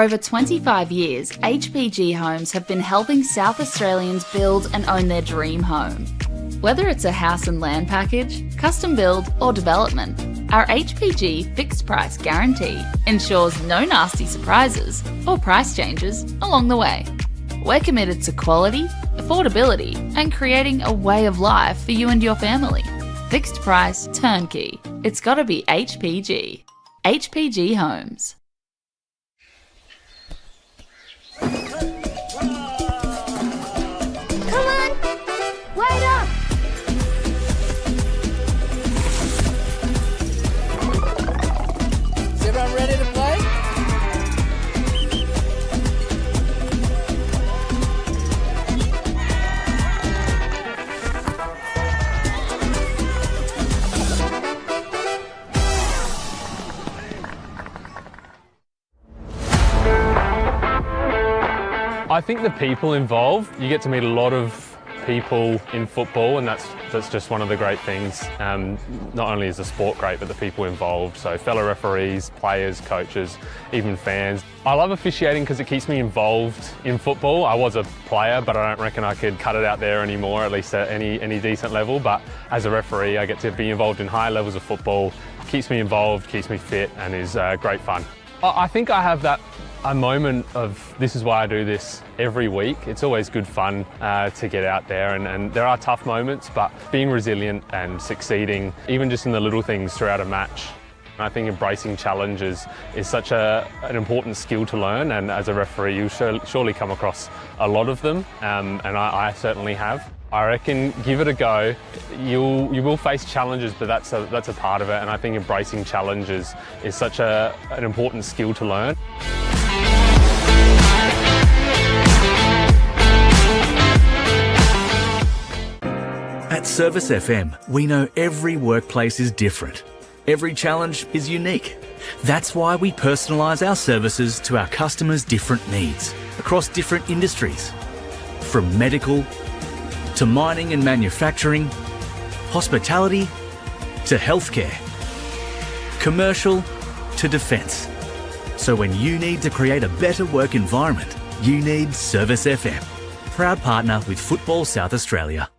over 25 years, HPG Homes have been helping South Australians build and own their dream home. Whether it's a house and land package, custom build or development, our HPG fixed price guarantee ensures no nasty surprises or price changes along the way. We're committed to quality, affordability and creating a way of life for you and your family. Fixed price, turnkey. It's gotta be HPG. HPG Homes. Come on! Wait up! Is everyone ready to play? I think the people involved, you get to meet a lot of people in football, and that's just one of the great things. Not only is the sport great, but the people involved. So fellow referees, players, coaches, even fans. I love officiating because it keeps me involved in football. I was a player, but I don't reckon I could cut it out there anymore, at least at any decent level. But as a referee, I get to be involved in higher levels of football. Keeps me involved, keeps me fit, and is great fun. I think I have a moment of this is why I do this every week. It's always good fun to get out there, and there are tough moments, but being resilient and succeeding, even just in the little things throughout a match. I think embracing challenges is such an important skill to learn, and as a referee you surely come across a lot of them, and I certainly have. I reckon give it a go. You will face challenges, but that's a part of it, and I think embracing challenges is such an important skill to learn. At Service FM, we know every workplace is different. Every challenge is unique. That's why we personalise our services to our customers' different needs across different industries. From medical to mining and manufacturing, hospitality to healthcare, commercial to defence. So when you need to create a better work environment, you need Service FM. Proud partner with Football South Australia.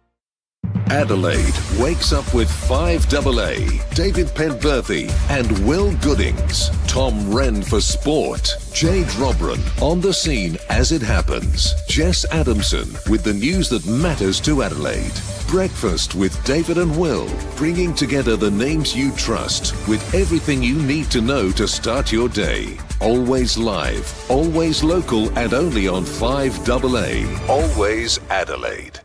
Adelaide wakes up with 5AA, David Penberthy and Will Goodings, Tom Wren for sport, Jade Robran on the scene as it happens, Jess Adamson with the news that matters to Adelaide, Breakfast with David and Will, bringing together the names you trust with everything you need to know to start your day. Always live, always local and only on 5AA, always Adelaide.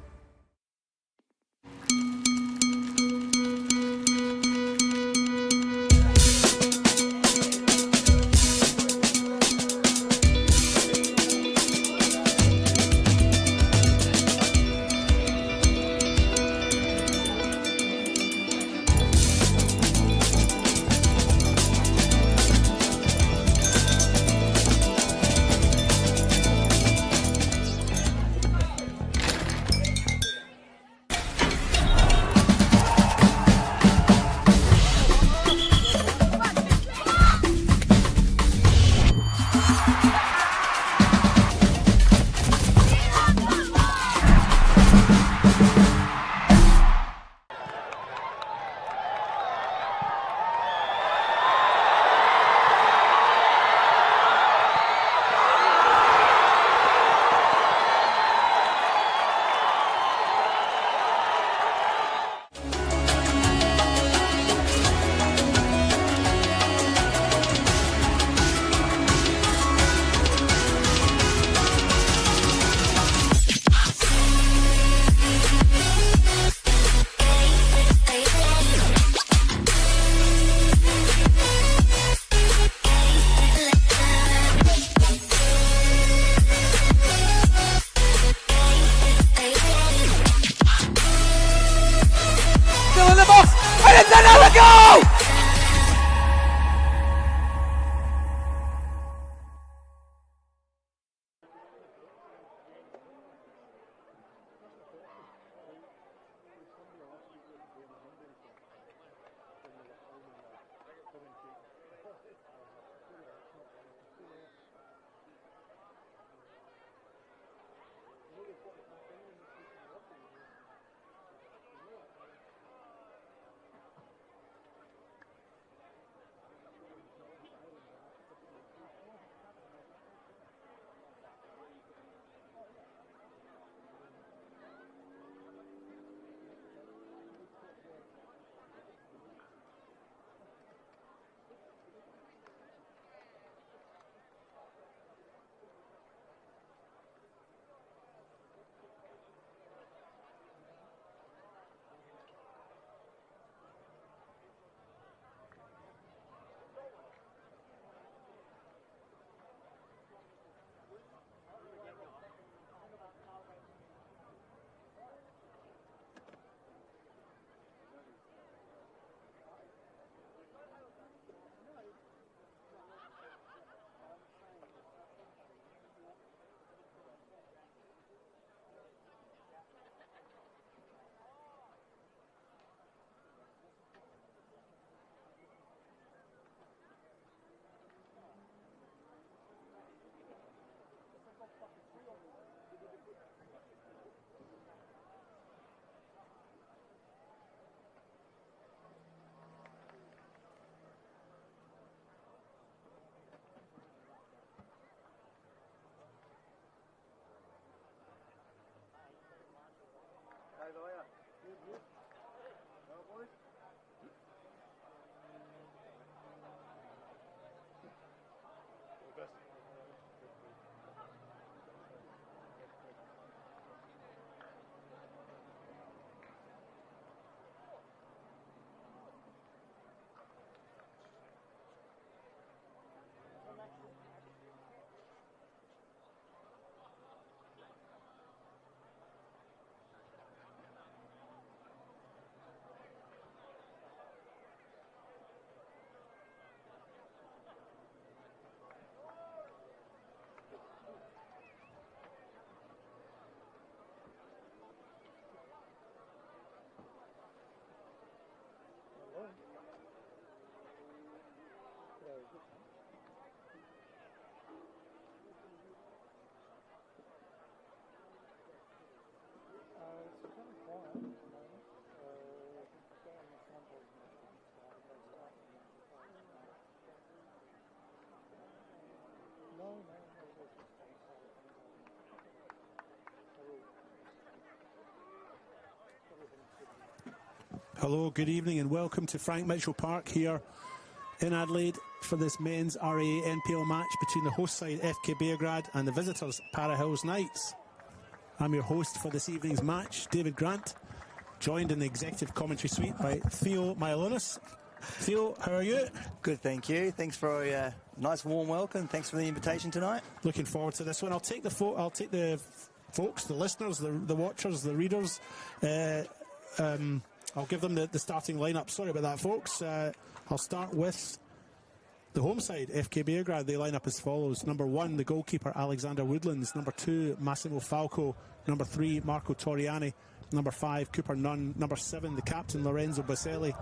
Hello, good evening and welcome to Frank Mitchell Park here in Adelaide for this men's RAA NPL match between the host side FK Beograd and the visitors Para Hills Knights. I'm your host for this evening's match, David Grant, joined in the executive commentary suite by Theo Mylonis. Theo, how are you? Good, thank you. Thanks for a nice warm welcome. Thanks for the invitation tonight. Looking forward to this one. I'll take the folks, the listeners, the watchers, the readers. I'll give them the starting lineup. Sorry about that, folks. I'll start with the home side, FK Beograd. They line up as follows. Number 1, the goalkeeper, Alexander Woodlands. Number 2, Massimo Falco. Number 3, Marco Torriani. Number 5, Cooper Nunn. Number 7, the captain, Lorenzo Baselli.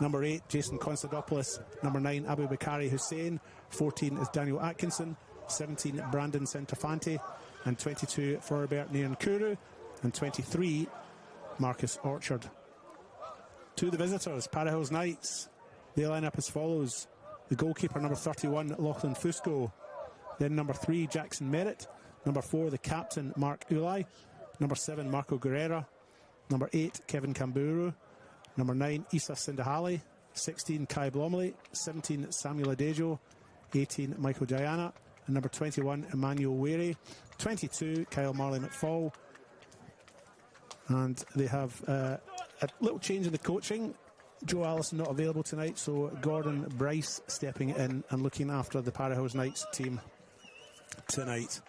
Number 8, Jason Constantopoulos. Number 9, Abu Bakari Hussein. 14 is Daniel Atkinson. 17, Brandon Centrafante. And 22, Floribert Niankuru. And 23, Marcus Orchard. To the visitors, Para Hills Knights. They line up as follows. The goalkeeper, number 31, Lachlan Fusco. Then number 3, Jackson Merritt. Number 4, the captain, Mark Ulai. Number 7, Marco Guerrera. Number 8, Kevin Kamburu. Number 9, Issa Sindahali. 16, Kai Blomley. 17, Samuel Adejo. 18, Michael Diana. And number 21, Emmanuel Weary. 22, Kyle Marley McFall. And they have a little change in the coaching. Joe Allison not available tonight, so Gordon Bryce stepping in and looking after the Para Hills Knights team tonight.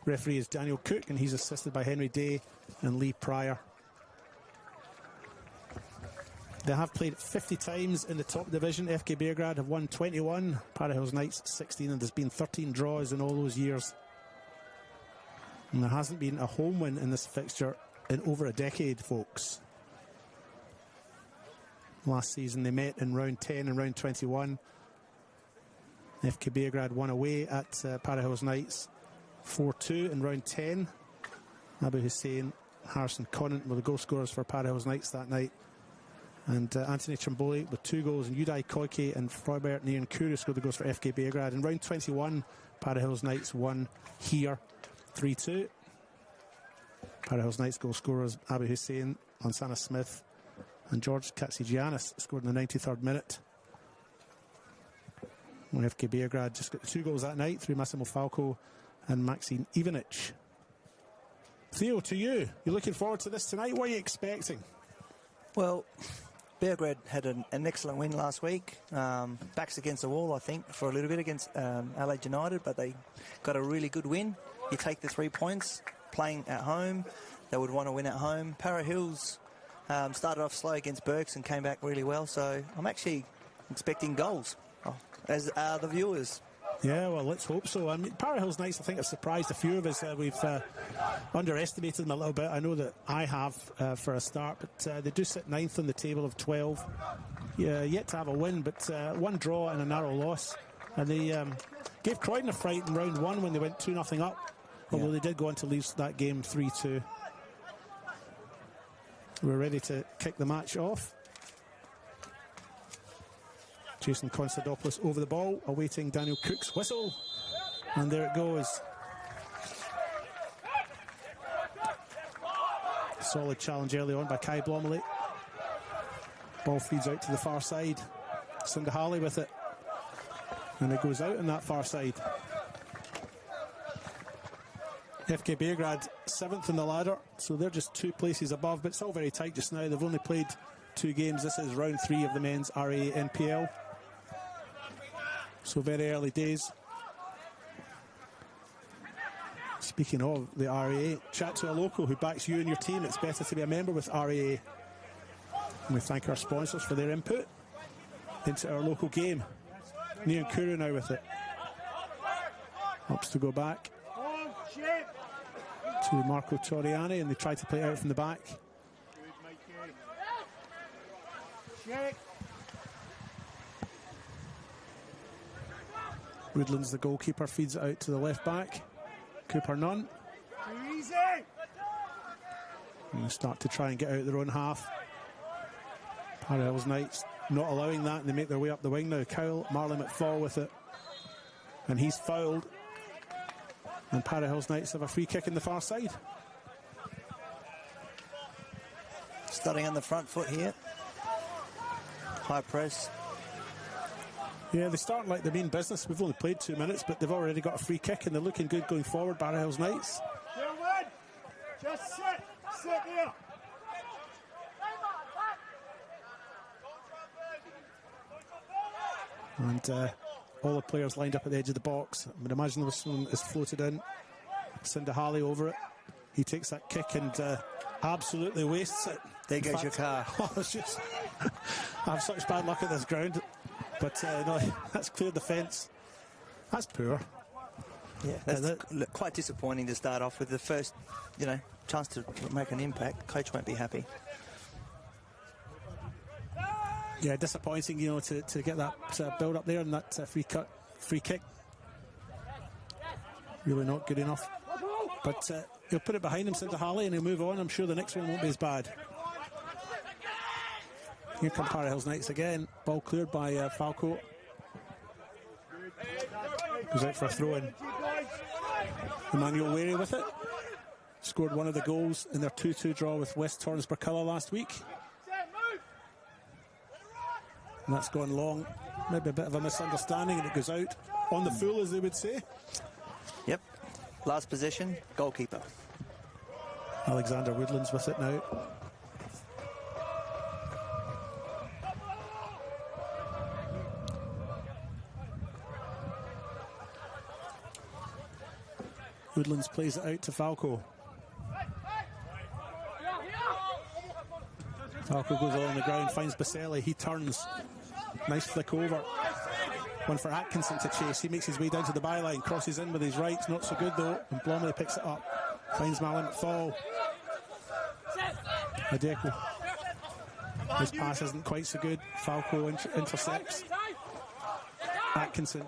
Referee is Daniel Cook, and he's assisted by Henry Day and Lee Pryor. They have played 50 times in the top division. FK Beograd have won 21, Para Hills Knights 16, and there's been 13 draws in all those years. And there hasn't been a home win in this fixture in over a decade, folks. Last season they met in round 10 and round 21. FK Beograd won away at Para Hills Knights 4-2 in round 10. Abu Hussein, Harrison Conant were the goal scorers for Para Hills Knights that night. And Anthony Trimboli with 2 goals, and Udai Koike and Floribert Niankuru scored the goals for FK Beograd. In round 21, Para Hills Knights won here 3-2. Para Hills Knights goal scorers Abu Hussein, Lansana Smith and George Katsigiannis scored in the 93rd minute. And FK Beograd just got the 2 goals that night through Massimo Falco and Maxine Ivanic. Theo, to you. You're looking forward to this tonight. What are you expecting? Well, Beograd had an excellent win last week. Backs against the wall, I think, for a little bit against Adelaide United, but they got a really good win. You take the 3 points, playing at home. They would want to win at home. Para Hills started off slow against Berks and came back really well, so I'm actually expecting goals, as are the viewers. Yeah, well, let's hope so. I mean, Para Hills Knights, I think, have surprised a few of us. We've underestimated them a little bit. I know that I have for a start, but they do sit 9th on the table of 12. Yet to have a win, but 1 draw and a narrow loss. And they gave Croydon a fright in round 1 when they went 2-0 up, although they did go on to lose that game 3-2. We're ready to kick the match off. Jason Constantopoulos over the ball, awaiting Daniel Cook's whistle. And there it goes. Solid challenge early on by Kai Blomley. Ball feeds out to the far side. Sindahali with it. And it goes out on that far side. FK Beograd 7th in the ladder, so they're just 2 places above, but it's all very tight just now. They've only played 2 games. This is round 3 of the men's RAA NPL. So very early days. Speaking of the RAA, chat to a local who backs you and your team. It's better to be a member with RAA. And we thank our sponsors for their input into our local game. Niankuru now with it. Helps to go back to Marco Torriani, and they try to play it out from the back. Woodlands, the goalkeeper, feeds it out to the left back. Cooper Nunn. And they start to try and get out their own half. Para Hills Knights not allowing that, and they make their way up the wing now. Kyle Marley McFall with it, and he's fouled. And Para Hills Knights have a free kick in the far side. Starting on the front foot here. High press. Yeah, they start like they mean business. We've only played 2 minutes, but they've already got a free kick and they're looking good going forward, Barra Hills Knights. Just sit here. And all the players lined up at the edge of the box. I would imagine this one is floated in. Sindahali over it. He takes that kick and absolutely wastes it. There goes your car. It's just, I have such bad luck at this ground. But no, that's cleared the fence. That's poor. Yeah, that's quite disappointing to start off with. The first, chance to make an impact. Coach won't be happy. Yeah, disappointing, to get that build up there and that free kick. Really not good enough. But he'll put it behind him, Sindahali, and he'll move on. I'm sure the next one won't be as bad. Here come Para Hills Knights again. Ball cleared by Falco. Goes out for a throw-in. Emmanuel Wary with it. Scored one of the goals in their 2-2 draw with West Torrens Burkilla last week. And that's gone long. Maybe a bit of a misunderstanding, and it goes out on the full, as they would say. Yep. Last possession, goalkeeper. Alexander Woodlands with it now. Woodlands plays it out to Falco. Falco goes along the ground, finds Baselli. He turns. Nice flick over. One for Atkinson to chase. He makes his way down to the byline, crosses in with his right. Not so good though. And Blomley picks it up. Finds Malin at fall. Adeko. His pass isn't quite so good. Falco intercepts. Atkinson.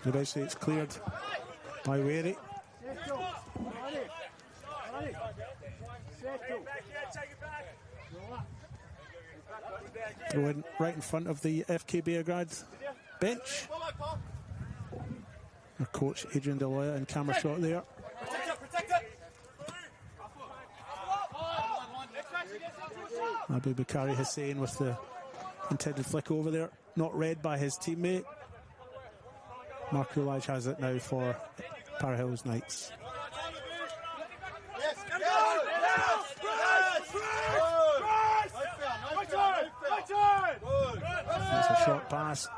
And eventually it's cleared by Wary. Throw in right in front of the FK Beograd bench. Our coach Adrian Deloya and camera shot there. Abu Bakari Hussein with the intended flick over there. Not read by his teammate. Mark Coolidge has it now for Para Hills Knights. That's a short pass.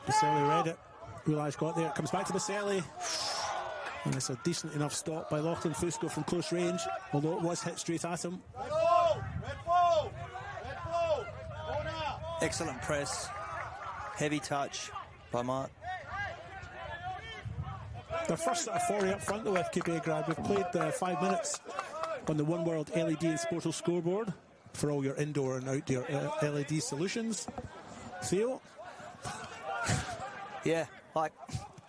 Baselli read it. Coolidge got there. It comes back to Baselli. And it's a decent enough stop by Lachlan Fusco from close range, although it was hit straight at him. Excellent press. Heavy touch by Mark. Their first set of 40 up front though, FK Beograd. We've played 5 minutes on the One World LED and Sportal scoreboard for all your indoor and outdoor LED solutions. Theo? Yeah, like,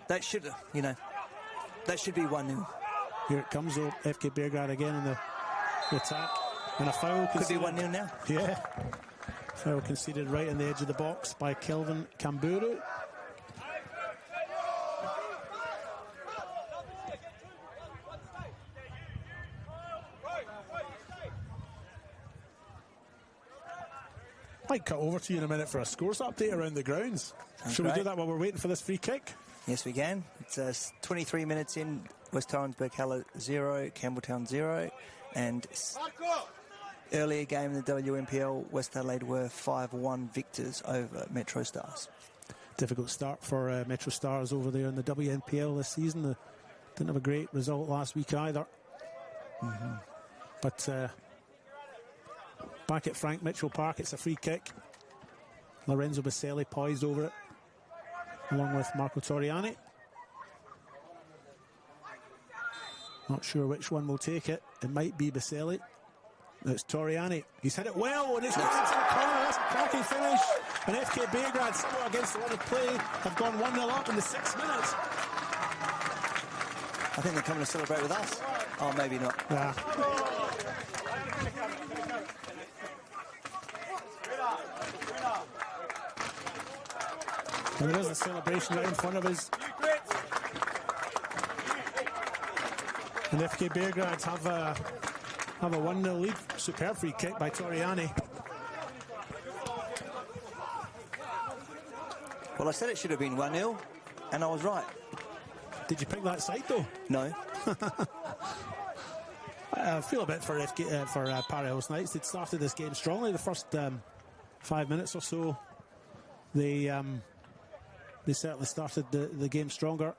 that should be 1-0. Here it comes though, FK Beograd again in the attack. And a foul conceded. Could be 1-0 now. Yeah. Foul conceded right on the edge of the box by Kelvin Kamburu. Might cut over to you in a minute for a scores update around the grounds. Shall we do that while we're waiting for this free kick? Yes, we can. It's 23 minutes in. West Torrens Burkalla 0, Campbelltown 0, and earlier game in the WNPL, West Adelaide were 5-1 victors over Metro Stars. Difficult start for Metro Stars over there in the WNPL this season. They didn't have a great result last week either. But back at Frank Mitchell Park, it's a free kick. Lorenzo Baselli poised over it, along with Marco Toriani. Not sure which one will take it. It might be Baselli. It's Toriani. He's hit it well, and it's gone into the corner. That's a cracking finish. And FK Beograd, still against the line of play, have gone 1-0 up in the 6 minutes. I think they're coming to celebrate with us. Oh, maybe not. Yeah. And there is a celebration right in front of us. And FK Beograd have have a 1-0 lead. Superb free kick by Torriani. Well, I said it should have been 1-0, and I was right. Did you pick that side though? No. I feel a bit for Parramatta Knights. They'd started this game strongly. The first 5 minutes or so, they certainly started the game stronger.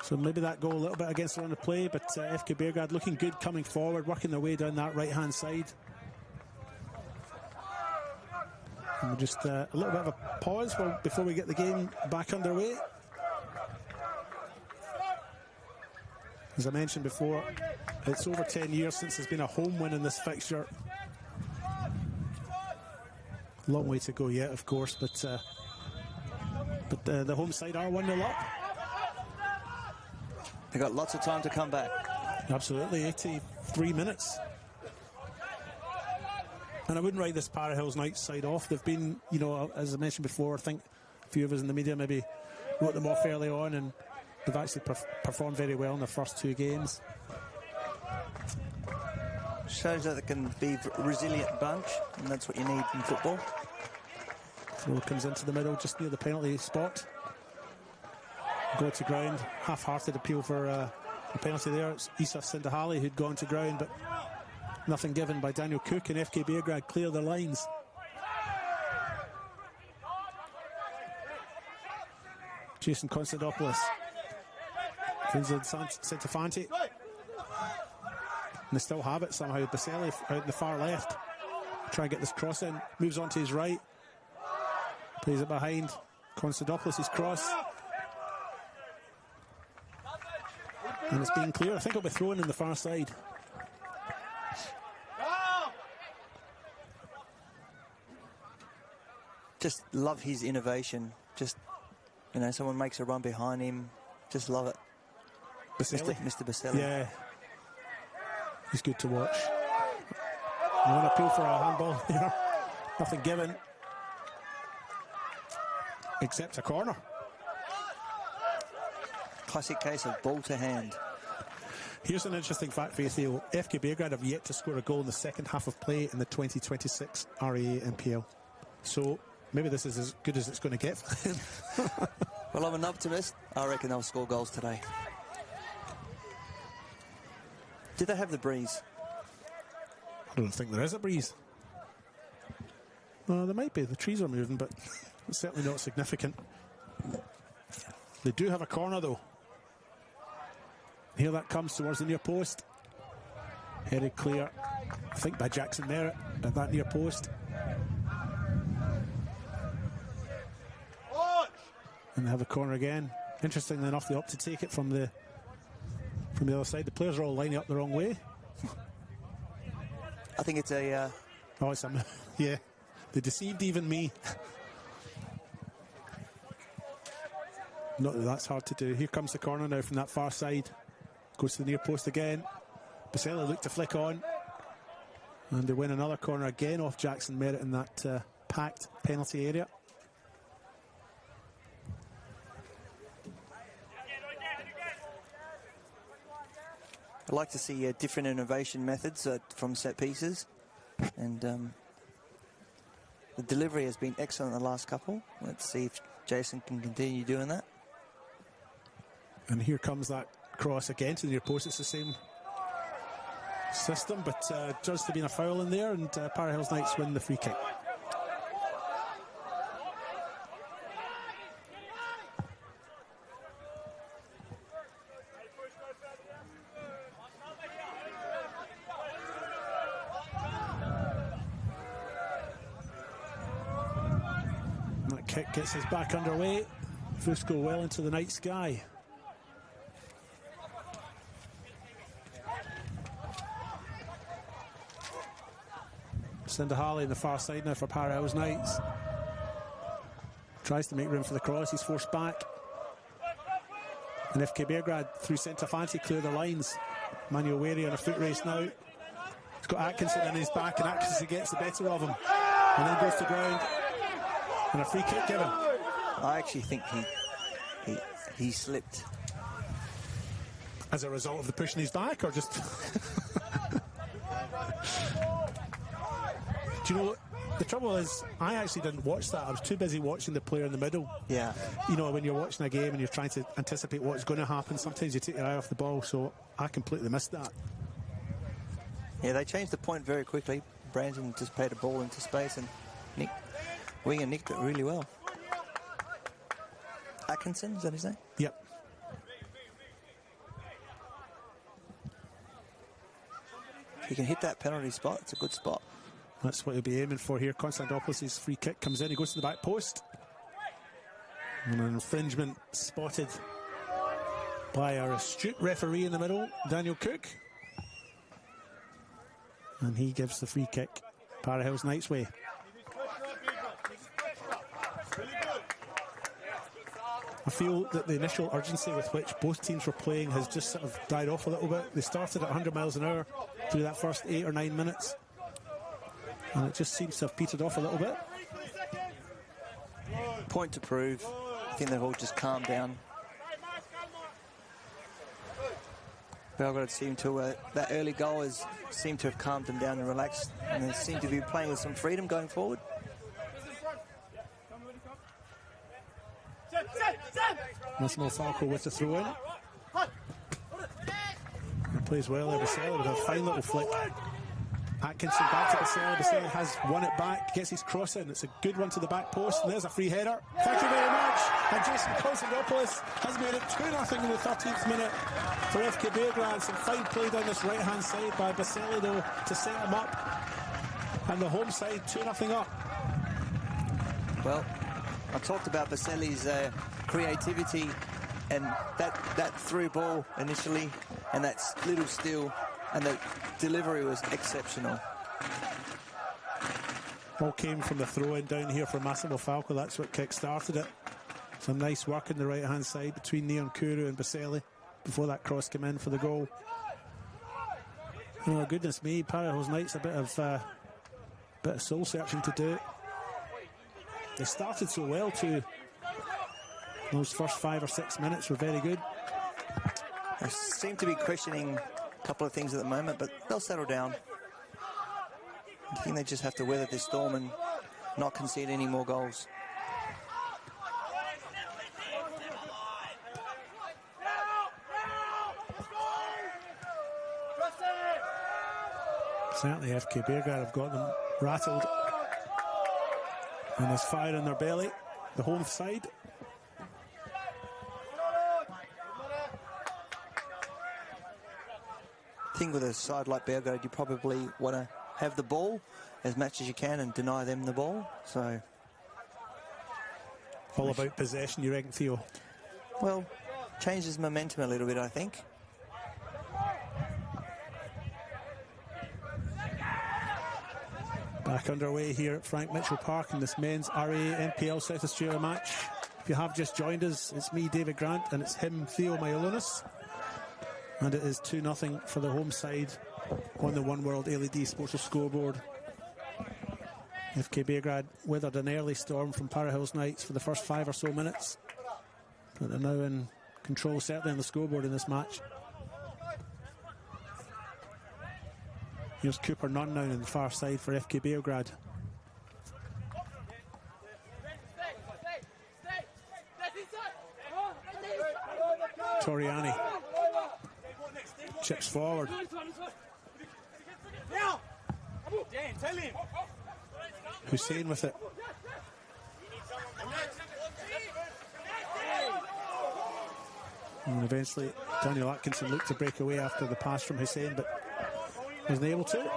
So maybe that goal a little bit against the run of play, but FK Beograd looking good coming forward, working their way down that right-hand side. And just a little bit of a pause before we get the game back underway. As I mentioned before, it's over 10 years since there's been a home win in this fixture. Long way to go yet, of course, but the home side are 1-0 up. They've got lots of time to come back. Absolutely, 83 minutes. And I wouldn't write this Para Hills Knights side off. They've been, you know, as I mentioned before, I think a few of us in the media maybe wrote them off early on, and they've actually performed very well in their first 2 games. Shows that they can be a resilient bunch, and that's what you need in football. Throw comes into the middle, just near the penalty spot. Go to ground. Half-hearted appeal for a penalty there. It's Issa Sindahali who'd gone to ground, but nothing given by Daniel Cook, and FK Beograd clear their lines. Jason Constantopoulos. Vincent Santafanti. And they still have it somehow. Baselli out in the far left. Try and get this cross in. Moves on to his right. Plays it behind. Constantopoulos' cross. And it's being clear. I think it'll be thrown in the far side. Just love his innovation. Just, you know, someone makes a run behind him. Just love it. Mr. Baselli. Yeah. He's good to watch. One appeal for a handball there. Nothing given. Except a corner. Classic case of ball to hand. Here's an interesting fact for you, Theo. FK Beograd have yet to score a goal in the second half of play in the 2026 RAA NPL. So maybe this is as good as it's going to get for them. Well, I'm an optimist. I reckon they'll score goals today. Did they have the breeze? I don't think there is a breeze. Well, there might be. The trees are moving, but it's certainly not significant. They do have a corner, though. Here that comes towards the near post. Headed clear, I think, by Jackson Merritt at that near post. And they have a corner again. Interestingly enough, they opt to take it from the other side. The players are all lining up the wrong way. I think it's a... Oh, it's a... Yeah. They deceived even me. Not that that's hard to do. Here comes the corner now from that far side. Goes to the near post again. Baselli looked to flick on. And they win another corner again off Jackson Merritt in that packed penalty area. I'd like to see different innovation methods from set pieces. And the delivery has been excellent the last couple. Let's see if Jason can continue doing that. And here comes that cross again to the near post. It's the same system, but judged to be a foul in there, and Para Hills Knights win the free kick. And that kick gets us back underway. Fusco well into the night sky. Sindahali in the far side now for Para Hills Knights. Tries to make room for the cross. He's forced back. And FK Beograd through Santafanti clear the lines. Manuel Wary on a foot race now. He's got Atkinson in his back, and Atkinson gets the better of him. And then goes to ground. And a free kick given. I actually think he slipped. As a result of the push in his back, or just... Do you know, the trouble is, I actually didn't watch that. I was too busy watching the player in the middle. Yeah. You know, when you're watching a game and you're trying to anticipate what's going to happen, sometimes you take your eye off the ball, so I completely missed that. Yeah, they changed the point very quickly. Brandon just played a ball into space, and Winger nicked it really well. Atkinson, is that his name? Yep. If you can hit that penalty spot, it's a good spot. That's what he'll be aiming for here. Konstantopoulos' free kick comes in. He goes to the back post. And an infringement spotted by our astute referee in the middle, Daniel Cook. And he gives the free kick Para Hills Knights way. I feel that the initial urgency with which both teams were playing has just sort of died off a little bit. They started at 100 miles an hour through that first 8 or 9 minutes. And it just seems to have petered off a little bit. Point to prove. I think they've all just calmed down. Belgrade seemed to, that early goal seemed to have calmed them down and relaxed. And they seem to be playing with some freedom going forward. Massimo Falco with the throw in. He plays well there, Baselli with a fine little flick. Atkinson back to Baselli. Baselli has won it back, gets his cross in. It's a good one to the back post, and there's a free header. Thank you very much. And Jason Konstantopoulos has made it 2-0 in the 13th minute for FK Beograd. Some fine play down this right-hand side by Baselli, though, to set him up. And the home side 2-0 up. Well, I talked about Baselli's creativity and that through ball initially, and that little steal, and the delivery was exceptional. Ball came from the throw-in down here for Massimo Falco. That's what kick-started it. Some nice work in the right-hand side between Neon Kuru and Baselli before that cross came in for the goal. Oh, goodness me, Para Hills Knights a bit of soul-searching to do. They started so well too. Those first 5 or 6 minutes were very good. They seem to be questioning a couple of things at the moment, but they'll settle down. I think they just have to weather this storm and not concede any more goals. Certainly FK Beograd have got them rattled. And there's fire in their belly, the home side. I think with a side like Beograd, you probably want to have the ball as much as you can and deny them the ball. So, all about possession, you reckon, Theo? Well, changes momentum a little bit, I think. Back underway here at Frank Mitchell Park in this men's RA NPL South Australia match. If you have just joined us, it's me, David Grant, and it's him, Theo Myolonis. And it is 2-0 for the home side on the One World LED Sports scoreboard. FK Beograd weathered an early storm from Para Hills Knights for the first 5 or so minutes. But they're now in control, certainly on the scoreboard in this match. Here's Cooper Nunn now on the far side for FK Beograd. Toriani chips forward. Hussein with it. And eventually Daniel Atkinson looked to break away after the pass from Hussein, but wasn't able to.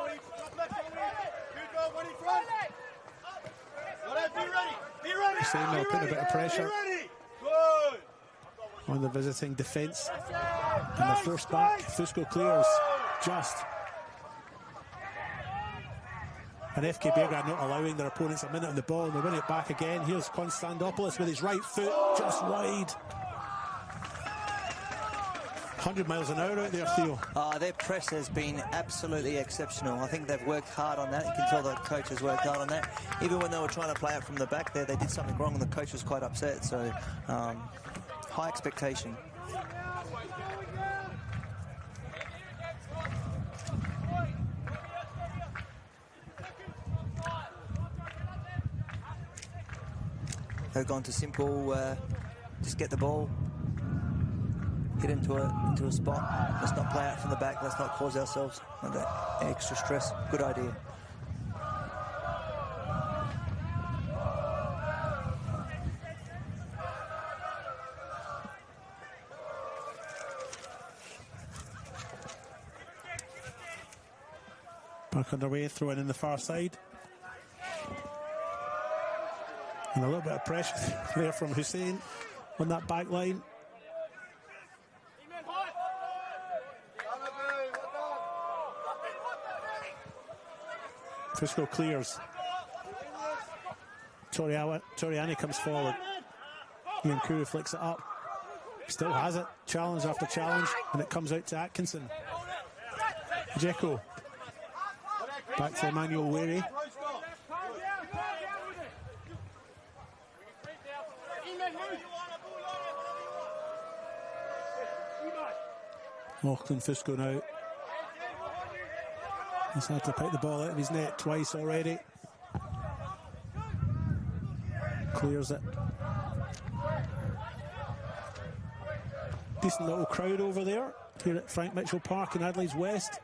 Hussein now putting a bit of pressure on the visiting defence, and they're forced back. Fusco clears just. And FK Beograd not allowing their opponents a minute on the ball, and they win it back again. Here's Konstantopoulos with his right foot just wide. 100 miles an hour out there, Theo. Their press has been absolutely exceptional. I think they've worked hard on that. You can tell the coach has worked hard on that. Even when they were trying to play it from the back there, they did something wrong and the coach was quite upset. So, high expectation. They've gone to simple, just get the ball, hit into a spot. Let's not play out from the back. Let's not cause ourselves that extra stress. Good idea. Back underway, throwing in the far side. And a little bit of pressure there from Hussein on that back line. Fusco clears. Toriani comes forward. Ian Kuru flicks it up. Still has it. Challenge after challenge. And it comes out to Atkinson. Dzeko. Back to Emmanuel Weary. Lachlan Fusco now. He's had to pick the ball out of his net twice already. Clears it. Decent little crowd over there here at Frank Mitchell Park in Adelaide's West.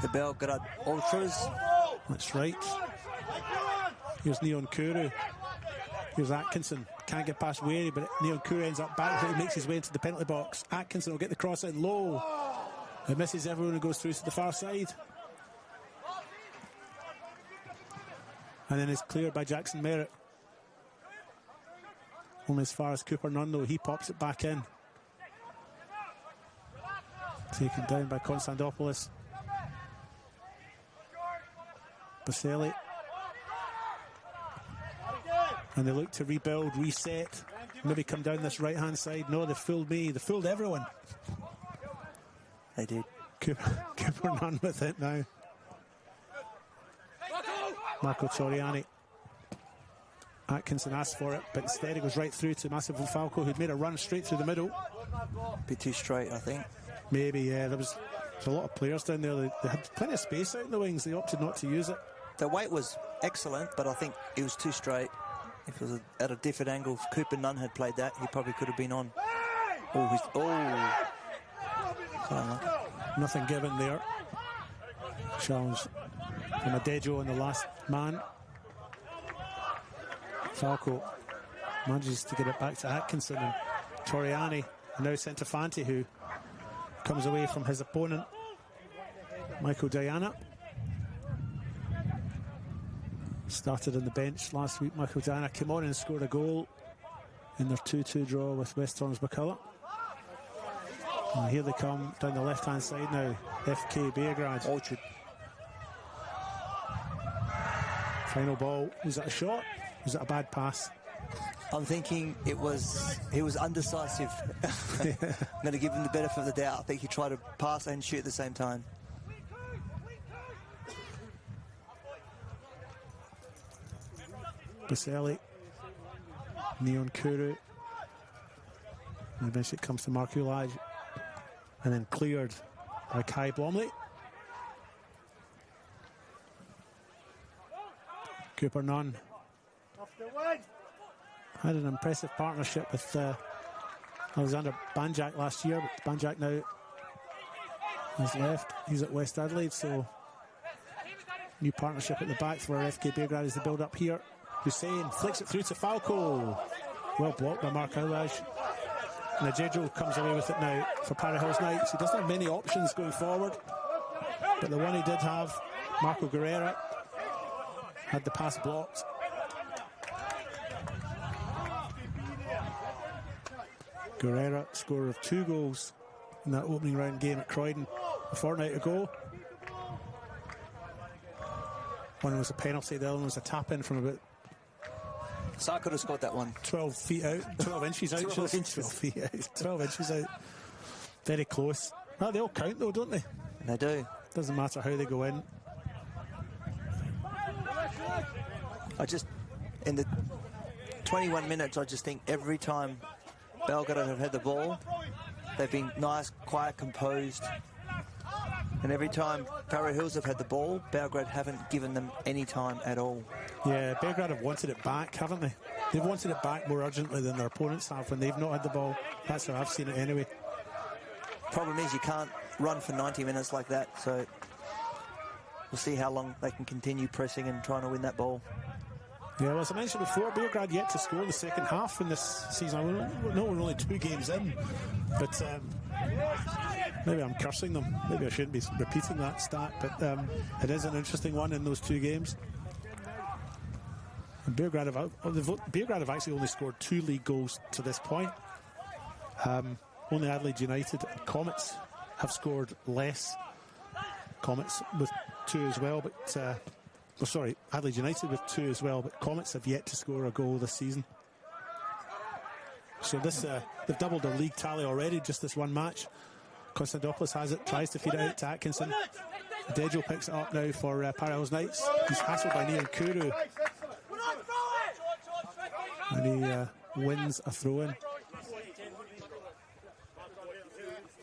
The Beograd Ultras. That's right. Here's Neon Kuru. Here's Atkinson. Can't get past Weary, but Neon Kuru ends up back. He makes his way into the penalty box. Atkinson will get the cross in low. It misses everyone and goes through to the far side. And then it's cleared by Jackson Merritt. Only as far as Cooper Nunn, though. He pops it back in. Taken down by Konstantopoulos. Baselli. And they look to rebuild, reset, maybe come down this right-hand side. No, they fooled me. They fooled everyone. They did. Cooper Nunn with it now. Marco Toriani. Atkinson asked for it, but instead it goes right through to Massimo Falco, who'd made a run straight through the middle. Bit too straight, I think. Maybe, yeah. There's a lot of players down there. They had plenty of space out in the wings. They opted not to use it. The weight was excellent, but I think it was too straight. If it was at a different angle, if Cooper Nunn had played that, he probably could have been on. Nothing given there. Challenge from Adejo on the last man. Falco manages to get it back to Atkinson, and Toriani, and now sent to Fanti, who comes away from his opponent, Michael Diana. Started on the bench last week. Michael Diana came on and scored a goal in their 2-2 draw with West Torrens McCullough. And here they come down the left-hand side now. FK Beograd. Orchard. Final ball. Was that a shot? Was that a bad pass? I'm thinking he was undecisive. I'm going to give him the benefit of the doubt. I think he tried to pass and shoot at the same time. Baselli, Neon Kuru, and eventually it comes to Mark Ulaj, and then cleared by Kai Blomley. Cooper Nunn had an impressive partnership with Alexander Banjak last year, but Banjak now has left. He's at West Adelaide, so new partnership at the back for FK Beograd as they build up here. Hussein flicks it through to Falco. Well blocked by Mark Ulaj. And Ajejo comes away with it now for Para Hills Knights. He doesn't have many options going forward, but the one he did have, Marco Guerrera, had the pass blocked. Guerrera, scorer of 2 goals in that opening round game at Croydon a fortnight ago. One was a penalty, the other one was a tap-in from about... Sa could have scored that one. 12 feet out, 12 inches out. 12 inches. 12 feet out, 12 inches out. Very close. Well, they all count though, don't they? They do. Doesn't matter how they go in. In the 21 minutes, I just think every time Belgrade have had the ball, they've been nice, quiet, composed. And every time Para Hills have had the ball, Beograd haven't given them any time at all. Yeah, Beograd have wanted it back, haven't they? They've wanted it back more urgently than their opponents have when they've not had the ball. That's how I've seen it anyway. Problem is you can't run for 90 minutes like that, so we'll see how long they can continue pressing and trying to win that ball. Yeah, well, as I mentioned before, Beograd yet to score in the second half in this season. No, we're only 2 games in, but maybe I'm cursing them. Maybe I shouldn't be repeating that stat, but it is an interesting one in those 2 games. And Beograd have actually only scored 2 league goals to this point. Only Adelaide United and Comets have scored less. Comets with 2 as well, but Adelaide United with 2 as well, but Comets have yet to score a goal this season. So they've doubled their league tally already, just this one match. Konstantopoulos has it, tries to feed it out to Atkinson. Dejo picks it up now for Para Hills Knights. He's hassled by Nian Kuru. And he wins a throw-in.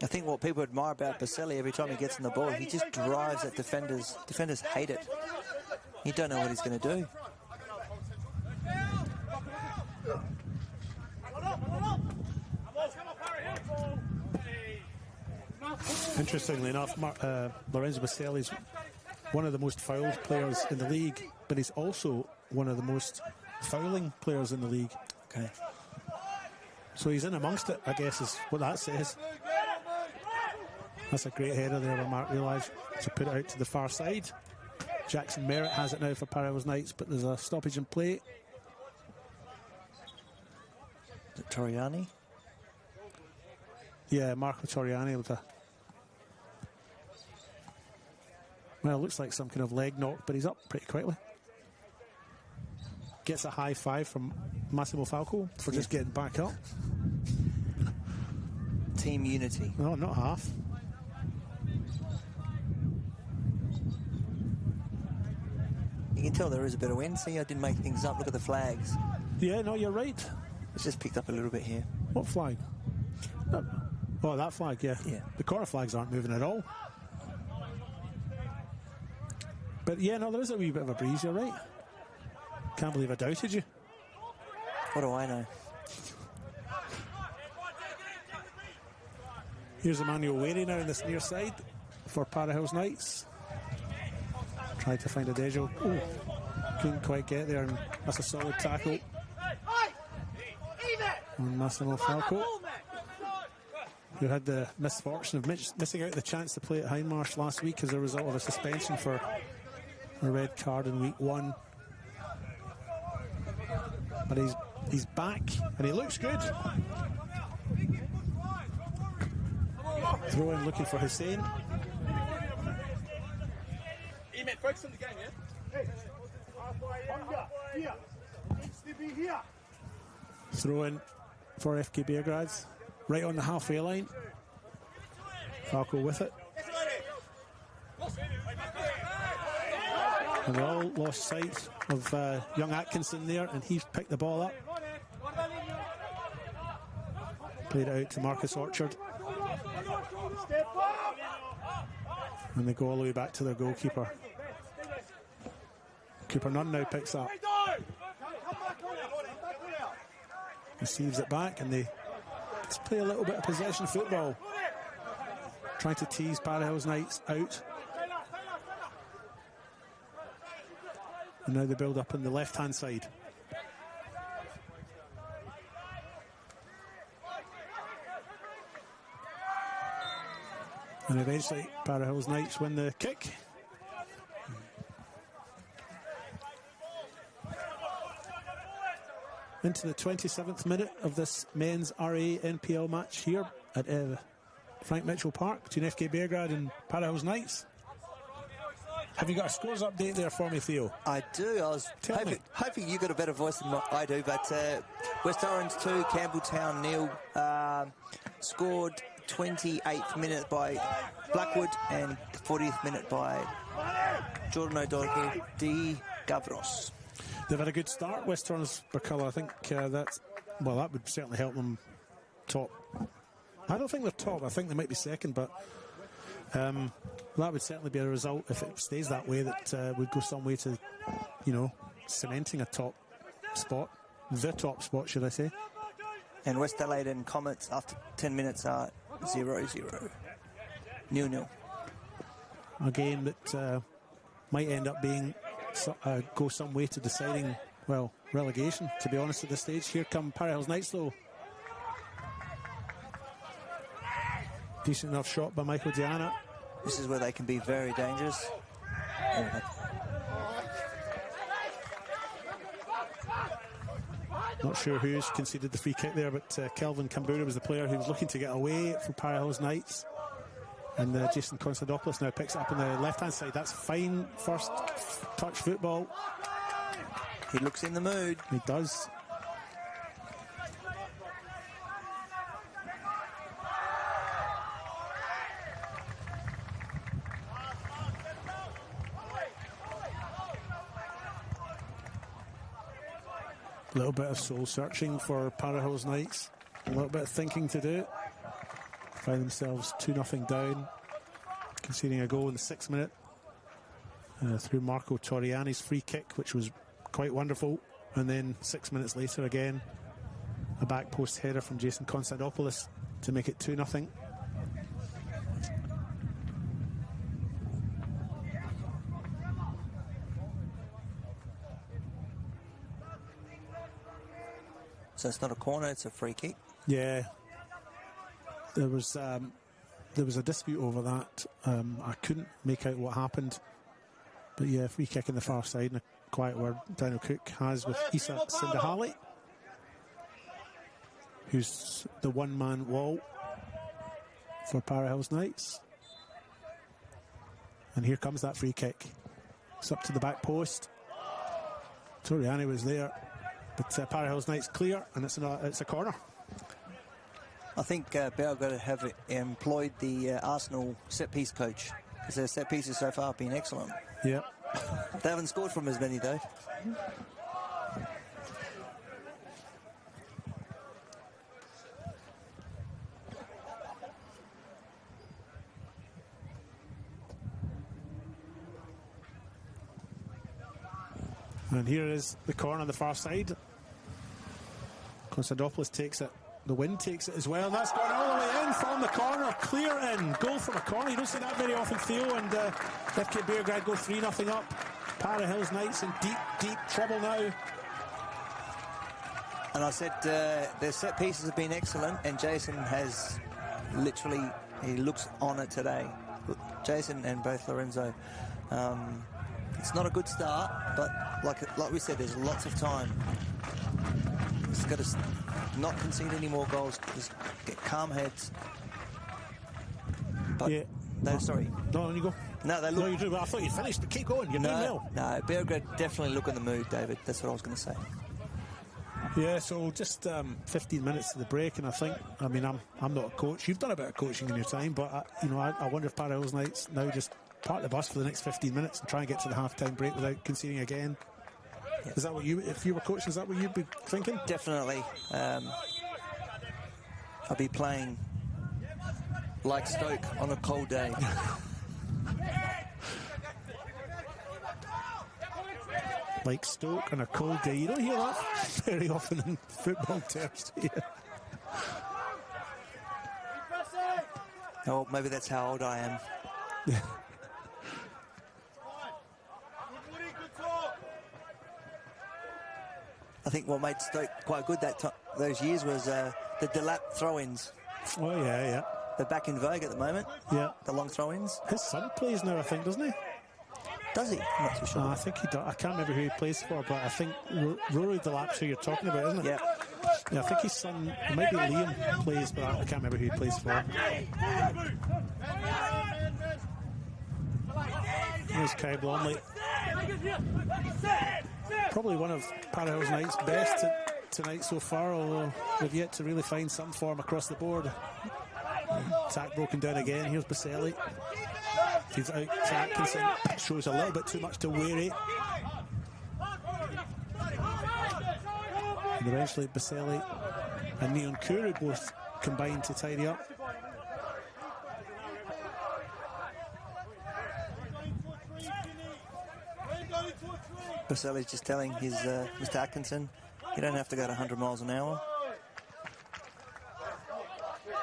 I think what people admire about Baselli, every time he gets in the ball, he just drives at defenders. Defenders hate it. You don't know what he's going to do. Interestingly enough, Lorenzo Baselli is one of the most fouled players in the league, but he's also one of the most fouling players in the league. Okay. So he's in amongst it, I guess, is what that says. That's a great header there by Mark Realize to put it out to the far side. Jackson Merritt has it now for Para Hills Knights, but there's a stoppage in play. Is it Toriani? Yeah, Marco Toriani with a... Well, it looks like some kind of leg knock, but he's up pretty quickly. Gets a high five from Massimo Falco for just getting back up. Team unity. No, not half. You can tell there is a bit of wind. See, I didn't make things up. Look at the flags. Yeah, no, you're right. It's just picked up a little bit here. What flag? Oh, that flag, yeah. The corner flags aren't moving at all. But yeah, no, there is a wee bit of a breeze, you're right. Can't believe I doubted you. What do I know? Here's Emmanuel Wary now in this near side for Para Hills Knights. Tried to find a Dejo. Oh, couldn't quite get there, and that's a solid tackle on Massimo Falco, who had the misfortune of missing out the chance to play at Hindmarsh last week as a result of a suspension for a red card in week 1. But he's back, and he looks good. Throw in looking for Hussein. Focus on the game, yeah? Here. Throw in for FK Beograd, right on the halfway line. Falco with it. And they all lost sight of young Atkinson there, and he's picked the ball up. Played it out to Marcus Orchard. And they go all the way back to their goalkeeper. Cooper Nunn now picks up. Receives it back, and they just play a little bit of possession football. Trying to tease Para Hills Knights out. And now they build up on the left-hand side. And eventually Para Hills Knights win the kick. Into the 27th minute of this men's RA NPL match here at Frank Mitchell Park between FK Beograd and Para Hills Knights. Have you got a scores update there for me, Theo? I do. I was hoping you got a better voice than what I do, but West Orange 2, Campbelltown 0. Scored 28th minute by Blackwood and 40th minute by Jordan O'Donoghue de Gavros. They've had a good start, West Orange Burculla. I think that would certainly help them top. I don't think they're top. I think they might be second, but That would certainly be a result if it stays that way that would go some way to, cementing a top spot. The top spot, should I say. And West Adelaide and Comets after 10 minutes are 0-0. 0-0. A game that might end up being go some way to deciding, relegation, to be honest, at this stage. Here come Para Hills Knights, though. Decent enough shot by Michael Diana. This is where they can be very dangerous. Not sure who's conceded the free kick there, but Kelvin Kambura was the player who was looking to get away for Para Hills Knights. And Jason Constantopoulos now picks it up on the left-hand side. That's fine first touch football. He looks in the mood. He does. A little bit of soul searching for Para Hills Knights. A little bit of thinking to do. Find themselves 2-0 down, conceding a goal in the 6th minute through Marco Torriani's free kick, which was quite wonderful. And then 6 minutes later again, a back post header from Jason Constantopoulos to make it 2-0. So it's not a corner, it's a free kick. Yeah. There was a dispute over that. I couldn't make out what happened. But yeah, free kick in the far side, and a quiet word Daniel Cook has with Issa Sindahali, who's the one-man wall for Para Hills Knights. And here comes that free kick. It's up to the back post. Torriani was there, but Para Hills Knights clear, and it's a corner. I think Beograd have employed the Arsenal set-piece coach, because their set-pieces so far have been excellent. Yeah. They haven't scored from as many, though. And here is the corner on the far side. Constantopoulos takes it. The wind takes it as well. And that's gone all the way in from the corner. Clear in. Goal from a corner. You don't see that very often, Theo. And FK Beograd go 3-0 up. Para Hills Knights in deep, deep trouble now. And I said their set pieces have been excellent, and Jason has literally, he looks on it today. Jason and both Lorenzo. It's not a good start, but like we said, there's lots of time. He's got to not concede any more goals, just get calm heads. But yeah. No, sorry. No, on you go. No, they look. No, you do. But I thought you finished, but keep going. You're doing well. No, Beograd definitely look in the mood, David. That's what I was going to say. Yeah, so just 15 minutes to the break, and I mean, I'm not a coach. You've done a bit of coaching in your time, but I wonder if Para Hills Knights now just park the bus for the next 15 minutes and try and get to the half-time break without conceding again. Yeah. Is that what if you were coaching, is that what you'd be thinking? Definitely. I'll be playing like Stoke on a cold day. Like Stoke on a cold day. You don't hear that very often in football terms. Yeah. Oh, maybe that's how old I am. Yeah. I think what made Stoke quite good those years was the Delap throw-ins. Oh, yeah. They're back in vogue at the moment. Yeah. The long throw-ins. His son plays now, I think, doesn't he? Does he? I'm not too sure. I think he does. I can't remember who he plays for, but I think Rory Delap's who you're talking about, isn't it? Yeah. Yeah, I think his son, it might be Liam plays, but I can't remember who he plays for. There's Kai Blomley. Probably one of Para Hills Knights' best tonight so far, although we've yet to really find some form across the board. Attack broken down again. Here's Baselli. Feeds out to Atkinson. Shows a little bit too much to Weary. And eventually Baselli and Neon Kuru both combine to tidy up. Baselli's just telling his Mr. Atkinson, you don't have to go to 100 miles an hour.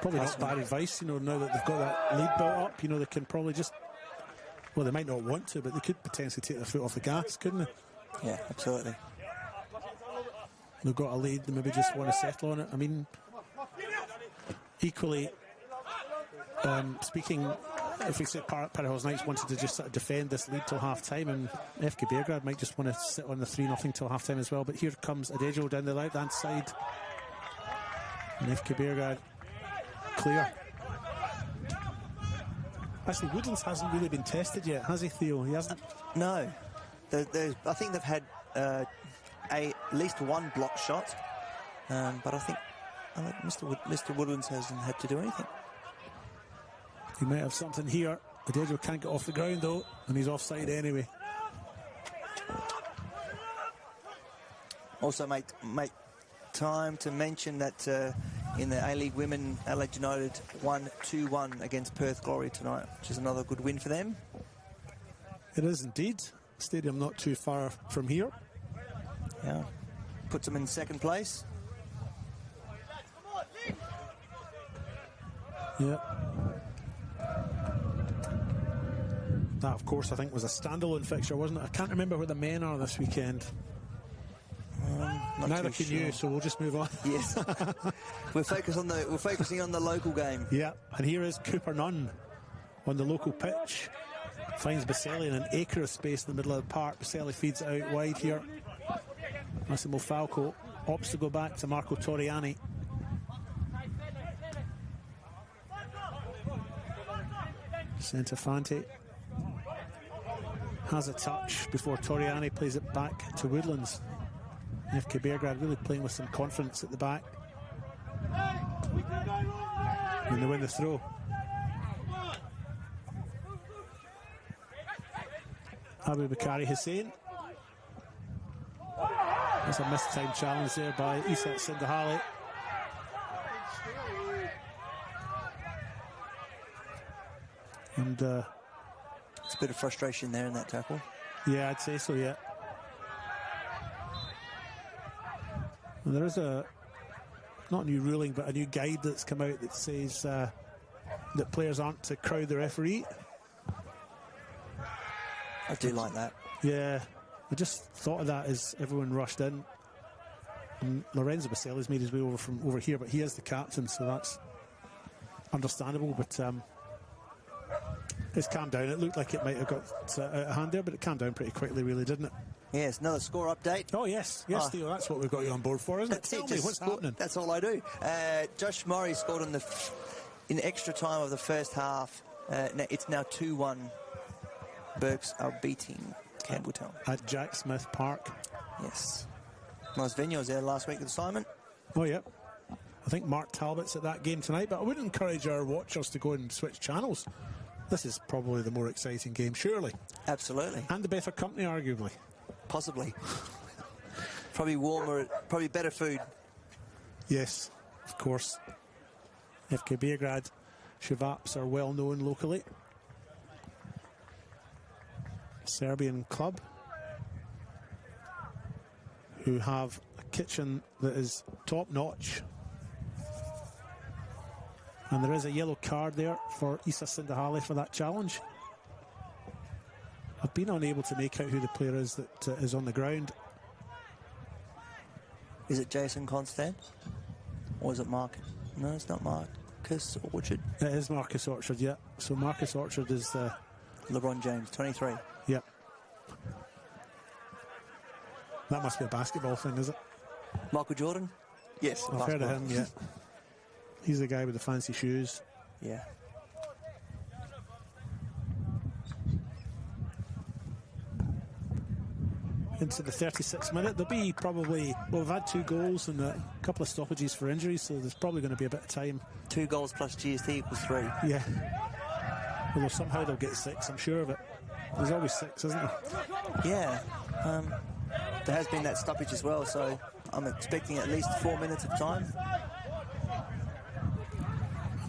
Probably not bad advice, now that they've got that lead built up, they can probably just, well, they might not want to, but they could potentially take their foot off the gas, couldn't they? Yeah, absolutely. They've got a lead, they maybe just want to settle on it. I mean, equally, speaking, if we say Parahills Knights wanted to just sort of defend this lead till half-time, and FK Beograd might just want to sit on the 3-0 till half-time as well, but here comes Adejo down the right-hand side, and FK Beograd clear. Actually, Woodlands hasn't really been tested yet, has he, Theo? He hasn't. No. I think they've had at least one block shot, but I think Mr. Woodlands hasn't had to do anything. He might have something here. Adejo can't get off the ground, though, and he's offside anyway. Also, make time to mention that in the A-League Women, Adelaide United won 2-1 against Perth Glory tonight, which is another good win for them. It is indeed. Stadium not too far from here. Yeah. Puts them in second place. Yeah. That, of course, I think was a standalone fixture, wasn't it? I can't remember where the men are this weekend. Neither can you, so we'll just move on. Yes. We're focusing on the local game. Yeah, and here is Cooper Nunn on the local pitch. Finds Baselli in an acre of space in the middle of the park. Baselli feeds it out wide here. Massimo Falco opts to go back to Marco Torriani. Centofanti has a touch before Torriani plays it back to Woodlands. FK Beograd really playing with some confidence at the back. And they win the throw. Abu Bakari Hussein. That's a missed time challenge there by Isa Sindahali. And it's a bit of frustration there in that tackle. Yeah, I'd say so, yeah. And there is not a new ruling, but a new guide that's come out that says that players aren't to crowd the referee. I do like that. Yeah, I just thought of that as everyone rushed in. And Lorenzo Baselli's made his way over from over here, but he is the captain, so that's understandable. But it's calmed down. It looked like it might have got out of hand there, but it calmed down pretty quickly, really, didn't it? Yes, another score update. Oh, yes, Theo, that's what we've got you on board for, isn't it? Tell me, what's happening? That's all I do. Josh Murray scored in extra time of the first half. It's now 2-1. Burks are beating Campbelltown. At Jack Smith Park. Yes. Nice venue. I was there last week with Simon. Oh, yeah. I think Mark Talbot's at that game tonight, but I would encourage our watchers to go and switch channels. This is probably the more exciting game, surely. Absolutely. And the better company, arguably. Possibly. Probably warmer, probably better food. Yes, of course. FK Beograd, Shavaps are well known locally. Serbian club who have a kitchen that is top notch. And there is a yellow card there for Isa Sindahali for that challenge. I've been unable to make out who the player is that is on the ground. Is it Jason Constant? Or is it Mark? No, it's not Marcus Orchard. It is Marcus Orchard, yeah. So Marcus Orchard is the... LeBron James, 23. Yep. That must be a basketball thing, is it? Michael Jordan? Yes. I've heard of him, yeah. He's the guy with the fancy shoes. Yeah. Into the 36th minute. There'll be probably... Well, we've had 2 goals and a couple of stoppages for injuries, so there's probably going to be a bit of time. 2 goals plus GST equals 3. Yeah. Although somehow they'll get 6, I'm sure of it. There's always 6, isn't there? Yeah. There has been that stoppage as well, so I'm expecting at least 4 minutes of time.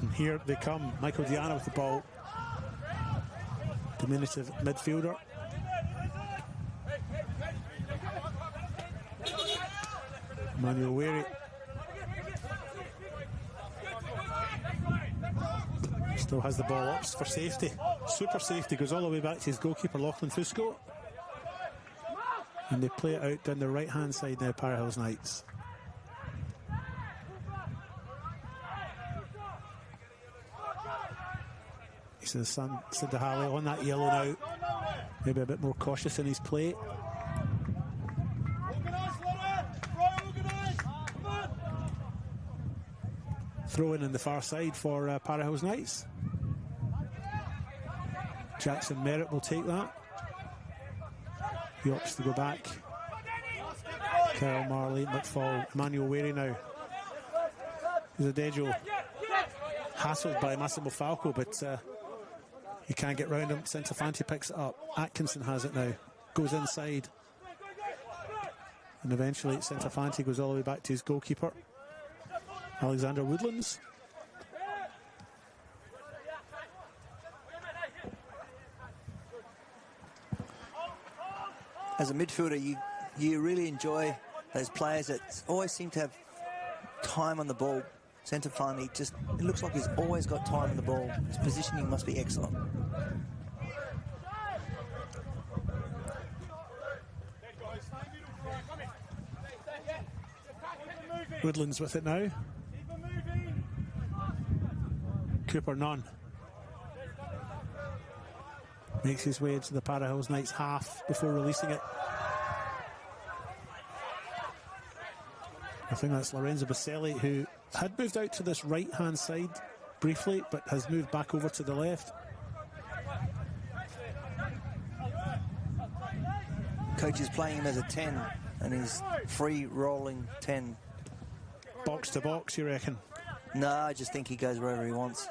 And here they come. Michael Diana with the ball. Diminutive midfielder. Manuel Weary. Still has the ball up for safety. Super safety, goes all the way back to his goalkeeper, Lachlan Fusco. And they play it out down the right-hand side now, Para Hills Knights. He says Sindahali on that yellow now. Maybe a bit more cautious in his play. Throw in the far side for Para Hills Knights. Jackson Merritt will take that. He opts to go back. Carol Marley, McFall, Emmanuel Weary now. Zadejo hassled by Massimo Falco, but he can't get round him. Centofanti picks it up. Atkinson has it now. Goes inside. And eventually Centofanti goes all the way back to his goalkeeper, Alexander Woodlands. As a midfielder, you really enjoy those players that always seem to have time on the ball. Centofanti it looks like he's always got time on the ball. His positioning must be excellent. Woodlands with it now. Cooper none. Makes his way into the Para Hills Knights half before releasing it. I think that's Lorenzo Baselli, who had moved out to this right-hand side briefly, but has moved back over to the left. Coach is playing him as a 10, and he's free rolling 10. Box to box, you reckon? No, I just think he goes wherever he wants.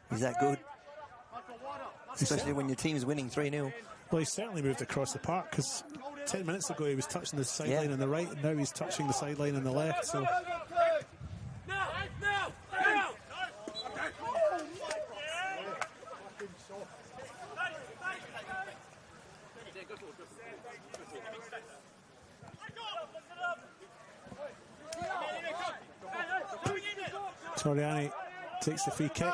He's that good. Especially when your team's winning 3-0. Well, he certainly moved across the park, because 10 minutes ago he was touching the sideline on the right, and now he's touching the sideline on the left. So Toriani takes the free kick,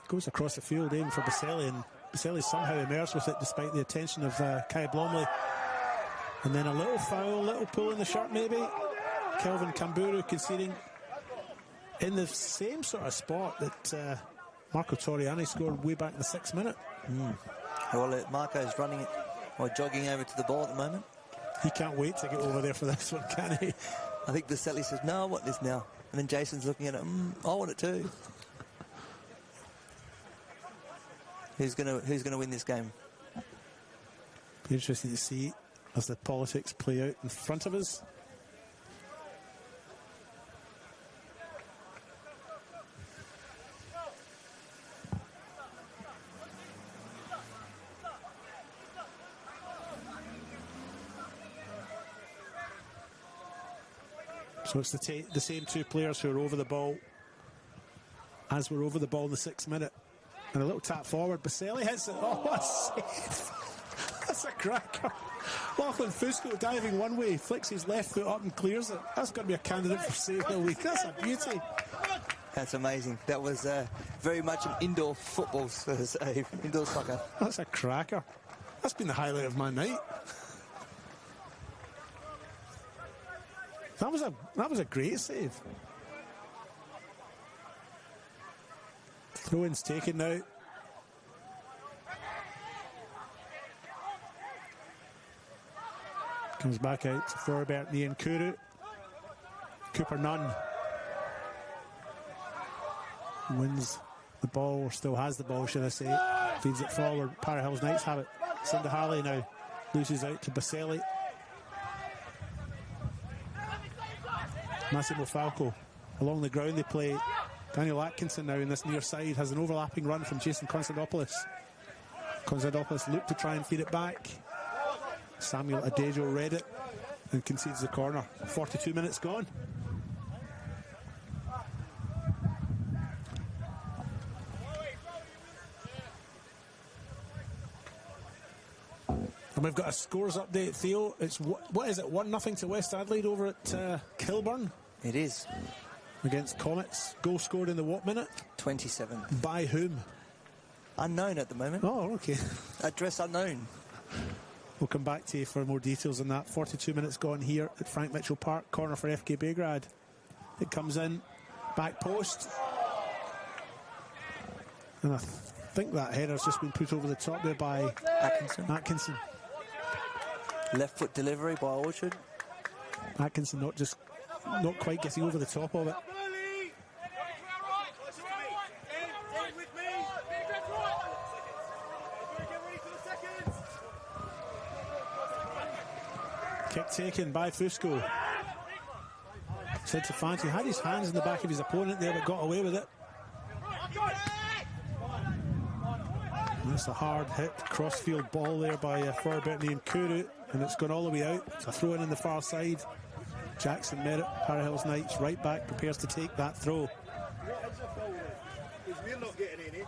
goes across the field, aiming for Baselli, and Baselli somehow emerged with it despite the attention of Kai Blomley. And then a little foul, little pull in the shirt maybe. Kelvin Kamburu conceding in the same sort of spot that Marco Toriani scored way back in the 6th minute. Well, Marco's running it or jogging over to the ball at the moment. He can't wait to get over there for this one, can he? I think Baselli says, no, I want this now. And then Jason's looking at it, I want it too. Who's gonna win this game? Be interesting to see as the politics play out in front of us. So it's the same two players who are over the ball as were over the ball in the 6th minute. And a little tap forward. Baselli hits it. Oh, what a save. That's a cracker. Lachlan Fusco diving one way, flicks his left foot up and clears it. That's going to be a candidate for save of the week. That's a beauty. That's amazing. That was very much an indoor football save, indoor soccer. That's a cracker. That's been the highlight of my night. That was a great save. Throw-in's taken now. Comes back out to Thorbert Niankuru. Cooper none. Wins the ball, or still has the ball, should I say. Feeds it forward. Para Hills Knights have it. Sindahali now loses out to Baselli. Massimo Falco. Along the ground they play. Daniel Atkinson now in this near side has an overlapping run from Jason Konstantopoulos. Konstantopoulos looked to try and feed it back. Samuel Adejo read it and concedes the corner. 42 minutes gone. And we've got a scores update, Theo. It's what is it? 1-0 to West Adelaide over at Kilburn. It is. Against Comets. Goal scored in the what minute? 27. By whom? Unknown at the moment. Oh, okay. Address unknown. We'll come back to you for more details on that. 42 minutes gone here at Frank Mitchell Park. Corner for FK Beograd. It comes in. Back post. And I think that header's just been put over the top there by Atkinson. Left foot delivery by Orchard. Atkinson not quite getting over the top of it. Kick taken by Fusco. Said to Fanti, had his hands in the back of his opponent there, but got away with it. That's a hard hit crossfield ball there by Forbertney and Kuru, and it's gone all the way out. It's a throw in on the far side. Jackson Merritt, Para Hills Knights, right back, prepares to take that throw. We're not getting in it.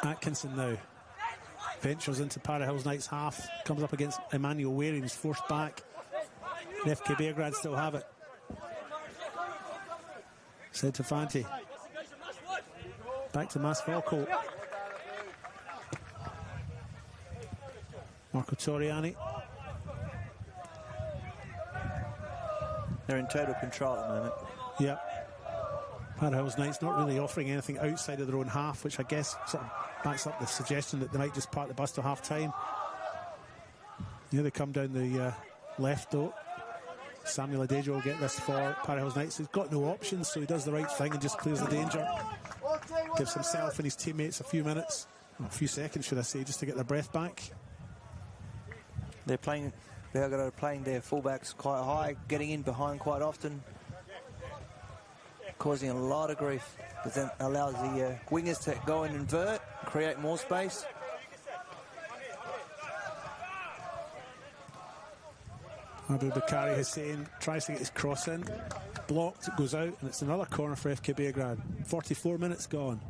Atkinson now ventures into Para Hills Knights half, comes up against Emmanuel Waring, he's forced back. FK Beograd still have it. Said to Fanti. Back to Masfalco. Marco Toriani. They're in total control at the moment. Yep. Para Hills Knights not really offering anything outside of their own half, which I guess sort of backs up the suggestion that they might just park the bus to half time. Yeah, they come down the left though. Samuel Adejo will get this for Para Hills Knights. He's got no options, so he does the right thing and just clears the danger. Gives himself and his teammates a few minutes, a few seconds should I say, just to get their breath back. They're playing their fullbacks quite high, getting in behind quite often, causing a lot of grief, but then allows the wingers to go and invert, create more space. Abu Bakari Hussein tries to get his cross in, blocked, it goes out, and it's another corner for FK Beograd. 44 minutes gone.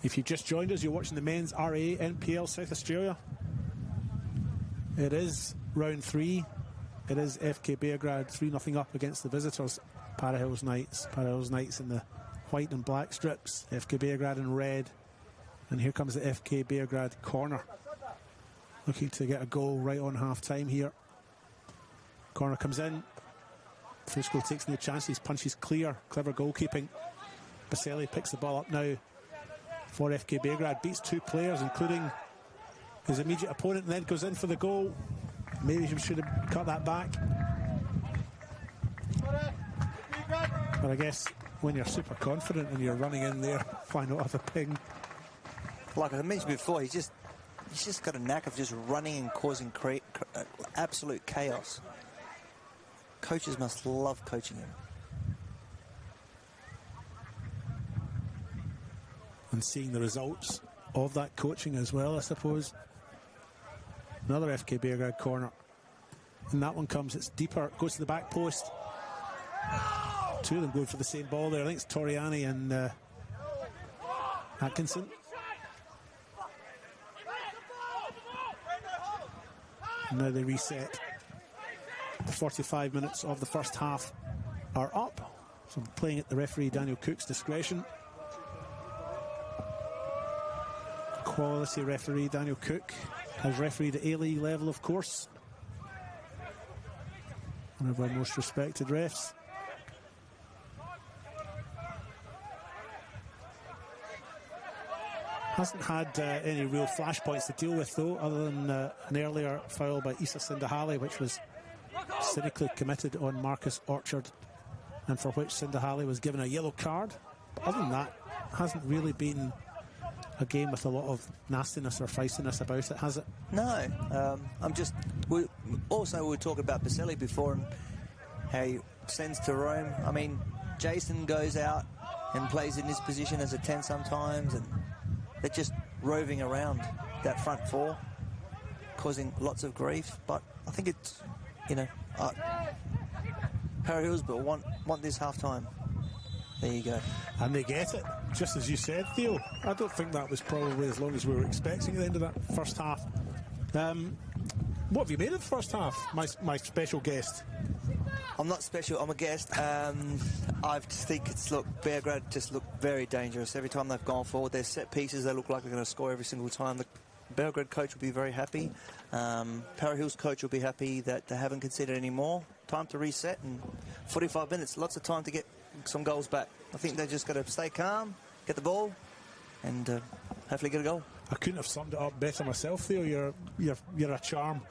If you've just joined us, you're watching the men's RA NPL South Australia. It is round 3. It is FK Beograd 3-0 up against the visitors, Para Hills Knights. Para Hills Knights in the white and black strips, FK Beograd in red. And here comes the FK Beograd corner. Looking to get a goal right on half-time here. Corner comes in. Fusco takes no chances, punches clear. Clever goalkeeping. Baselli picks the ball up now for FK Beograd. Beats 2 players, including his immediate opponent, and then goes in for the goal. Maybe he should have cut that back. But I guess when you're super confident and you're running in there, why not have a ping? Like I mentioned before, he's just got a knack of just running and causing absolute chaos. Coaches must love coaching him. And seeing the results of that coaching as well, I suppose. Another FK Beograd corner. And that one comes, it's deeper, goes to the back post. 2 of them going for the same ball there. I think it's Toriani and Atkinson. And now they reset. The 45 minutes of the first half are up. So playing at the referee Daniel Cook's discretion. Quality referee Daniel Cook has refereed at A-League level, of course. One of our most respected refs. Hasn't had any real flashpoints to deal with though, other than an earlier foul by Issa Sindahali, which was cynically committed on Marcus Orchard, and for which Sindahali was given a yellow card. But other than that, hasn't really been a game with a lot of nastiness or feistiness about it, has it? No. We were talking about Baselli before and how he sends to Rome. I mean, Jason goes out and plays in this position as a 10 sometimes, and they're just roving around that front four, causing lots of grief. But I think it's, Para Hillsborough want this half-time. There you go. And they get it, just as you said, Theo. I don't think that was probably as long as we were expecting at the end of that first half. What have you made of the first half, my special guest? I'm not special, I'm a guest. I just think Beograd just look very dangerous. Every time they've gone forward, their set pieces, they look like they're going to score every single time. The Beograd coach will be very happy. Para Hill's coach will be happy that they haven't conceded any more. Time to reset, and 45 minutes, lots of time to get some goals back. I think they're just got to stay calm, get the ball, and hopefully get a goal. I couldn't have summed it up better myself, Theo. You're a charm.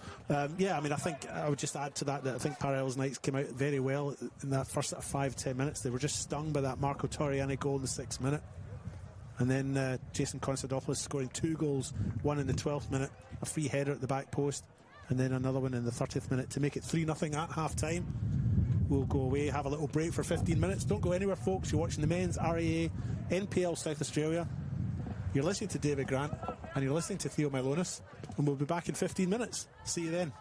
Yeah, I mean, I think I would just add to that I think Parel's Knights came out very well in that first 5-10 minutes. They were just stung by that Marco Torriani goal in the 6th minute. And then Jason Constantopoulos scoring 2 goals, one in the 12th minute, a free header at the back post, and then another one in the 30th minute to make it 3-0 at half-time. We'll go away, have a little break for 15 minutes. Don't go anywhere, folks. You're watching the men's RAA NPL South Australia. You're listening to David Grant, and you're listening to Theo Milonis, and we'll be back in 15 minutes. See you then.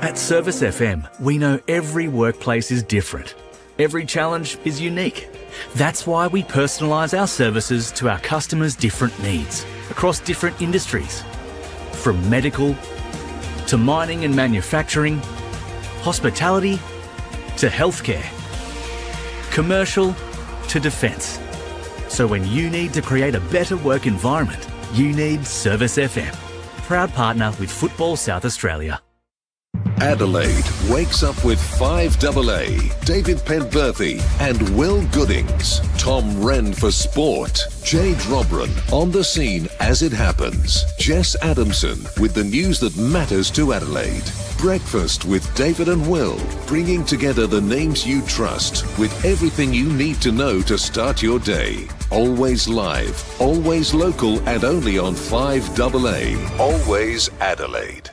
At Service FM, we know every workplace is different. Every challenge is unique. That's why we personalise our services to our customers' different needs across different industries. From medical to mining and manufacturing, hospitality to healthcare, commercial to defence. So when you need to create a better work environment, you need Service FM. Proud partner with Football South Australia. Adelaide wakes up with 5AA, David Penberthy and Will Goodings. Tom Wren for sport. Jade Robran on the scene as it happens. Jess Adamson with the news that matters to Adelaide. Breakfast with David and Will, bringing together the names you trust with everything you need to know to start your day. Always live, always local, and only on 5AA. Always Adelaide.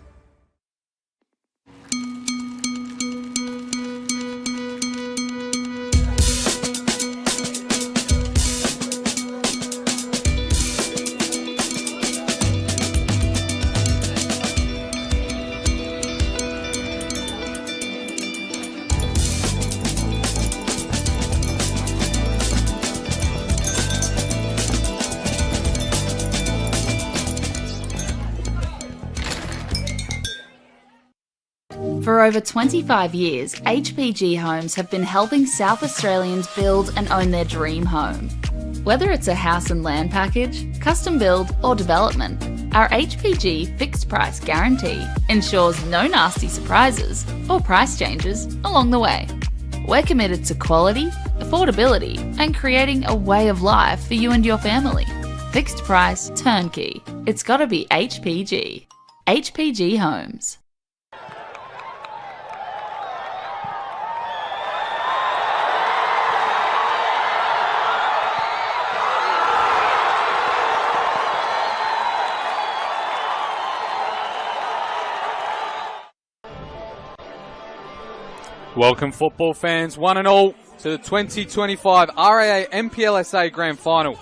For over 25 years, HPG Homes have been helping South Australians build and own their dream home. Whether it's a house and land package, custom build or development, our HPG fixed price guarantee ensures no nasty surprises or price changes along the way. We're committed to quality, affordability and creating a way of life for you and your family. Fixed price, turnkey. It's gotta be HPG. HPG Homes. Welcome football fans, one and all, to the 2025 RAA NPLSA Grand Final,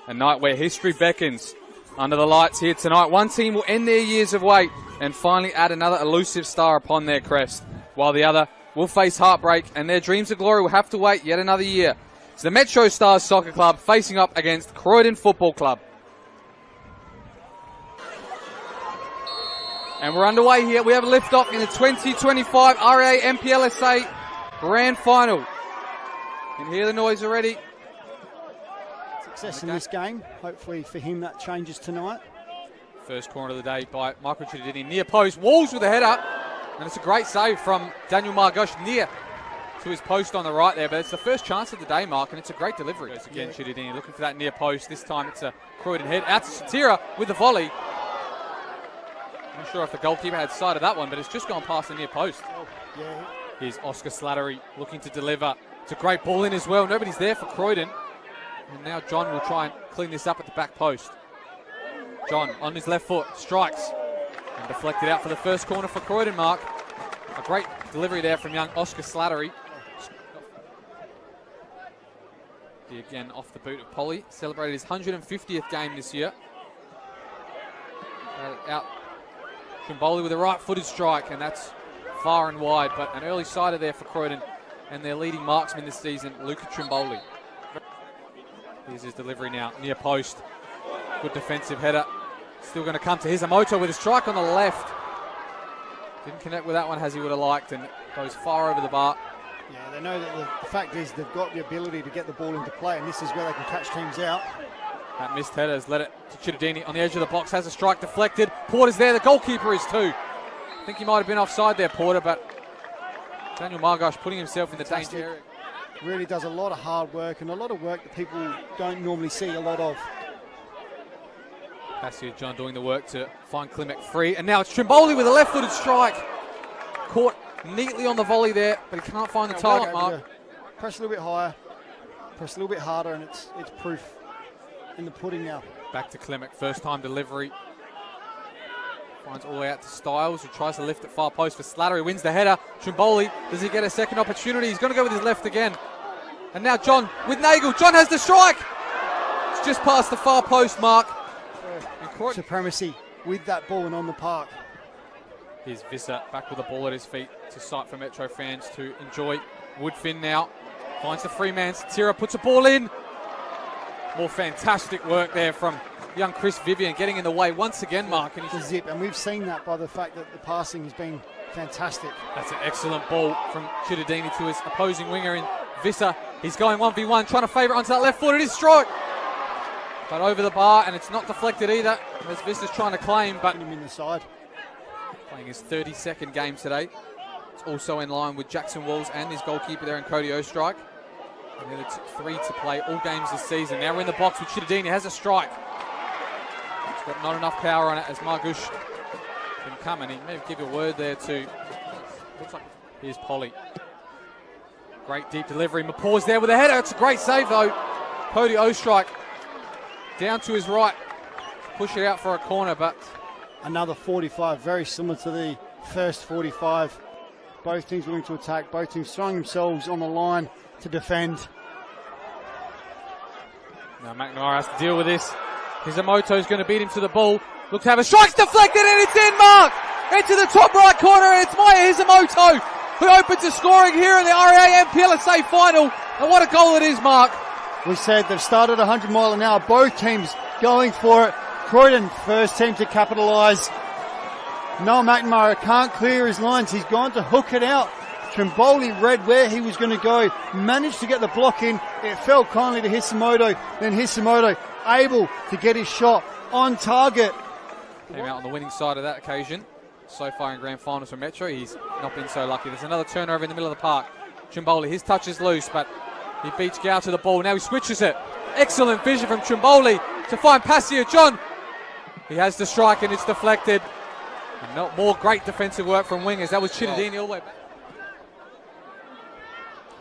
a night where history beckons. Under the lights here tonight, one team will end their years of wait and finally add another elusive star upon their crest, while the other will face heartbreak and their dreams of glory will have to wait yet another year. It's the Metro Stars Soccer Club facing up against Croydon Football Club. And we're underway here. We have a lift-off in the 2025 RAA NPLSA Grand Final. You can hear the noise already. Success in this game. Hopefully for him that changes tonight. First corner of the day by Michael Chidini. Near post. Walls with a header. And it's a great save from Daniel Margosh near to his post on the right there. But it's the first chance of the day, Mark, and it's a great delivery. Goes again, Chidini looking for that near post. This time it's a Croydon head. Out to Satira with the volley. Not sure if the goalkeeper had sight of that one, but it's just gone past the near post. Yeah. Here's Oscar Slattery looking to deliver. It's a great ball in as well. Nobody's there for Croydon. And now John will try and clean this up at the back post. John on his left foot, strikes. And deflected out for the first corner for Croydon, Mark. A great delivery there from young Oscar Slattery. Again off the boot of Polly. Celebrated his 150th game this year. Out Trimboli with a right-footed strike, and that's far and wide, but an early sider there for Croydon and their leading marksman this season, Luca Trimboli. Here's his delivery now, near post. Good defensive header. Still going to come to Hisamoto with a strike on the left. Didn't connect with that one as he would have liked, and goes far over the bar. Yeah, they know that the fact is they've got the ability to get the ball into play, and this is where they can catch teams out. That missed header has led it to Chittadini on the edge of the box, has a strike deflected. Porter's there, the goalkeeper is too. I think he might have been offside there, Porter, but Daniel Margosh putting himself in the danger area. Really does a lot of hard work and a lot of work that people don't normally see a lot of. Passio John doing the work to find Klimek free, and now it's Trimboli with a left-footed strike. Caught neatly on the volley there, but he can't find the target, Mark. Press a little bit higher, press a little bit harder, and it's proof in the pudding now. Back to Klimek, first time delivery. Finds all the way out to Styles, who tries to lift at far post for Slattery, wins the header. Trimboli, does he get a second opportunity? He's going to go with his left again. And now John with Nagel. John has the strike. It's just past the far post, Mark. Supremacy with that ball and on the park. Here's Visser back with the ball at his feet. It's a sight for Metro fans to enjoy. Woodfin now finds the free man. Satira puts a ball in. More fantastic work there from young Chris Vivian, getting in the way once again, Mark. And he's zip, and we've seen that by the fact that the passing has been fantastic. That's an excellent ball from Chittadini to his opposing winger in Visser. He's going 1v1, trying to favour it onto that left foot. It is strike, but over the bar, and it's not deflected either, as Visser's trying to claim, but him in the side. Playing his 32nd game today. It's also in line with Jackson Walls and his goalkeeper there in Cody Ostrike. And then it's 3 to play all games this season. Now we're in the box with Chittadini, has a strike. It's got not enough power on it as Margush can come, and he may give a word there to, looks like, here's Polly. Great deep delivery, Mapaw's there with a header. It's a great save though. Cody Ostrike down to his right, push it out for a corner, but another 45, very similar to the first 45. Both teams willing to attack, both teams throwing themselves on the line to defend. Now McNamara has to deal with this. Hisamoto's going to beat him to the ball. Looks to have a strike, deflected, and it's in, Mark! Into the top right corner, and it's Maya Hisamoto who opens the scoring here in the RA NPLSA final. And what a goal it is, Mark. We said they've started 100 mile an hour, both teams going for it. Croydon, first team to capitalise. Noel McNamara can't clear his lines. He's gone to hook it out. Trimboli read where he was going to go, managed to get the block in. It fell kindly to Hisamoto. Then Hisamoto able to get his shot on target. Came out on the winning side of that occasion. So far in grand finals for Metro, he's not been so lucky. There's another turnover in the middle of the park. Trimboli, his touch is loose, but he beats Gow to the ball. Now he switches it. Excellent vision from Trimboli to find Passio John. He has the strike and it's deflected. And more great defensive work from wingers. That was Chittadini all the way back.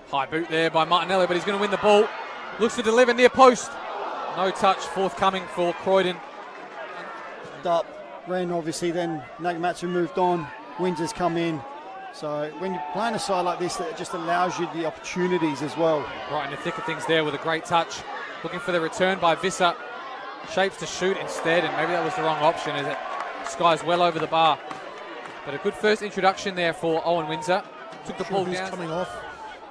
High boot there by Martinelli, but he's going to win the ball. Looks to deliver near post. No touch forthcoming for Croydon. Up, ran obviously, then Nagamatsu moved on. Windsor's come in. So when you're playing a side like this, that just allows you the opportunities as well. Right in the thick of things there with a great touch. Looking for the return by Visser. Shapes to shoot instead, and maybe that was the wrong option as it skies well over the bar. But a good first introduction there for Owen Windsor. Took the ball down. Coming off,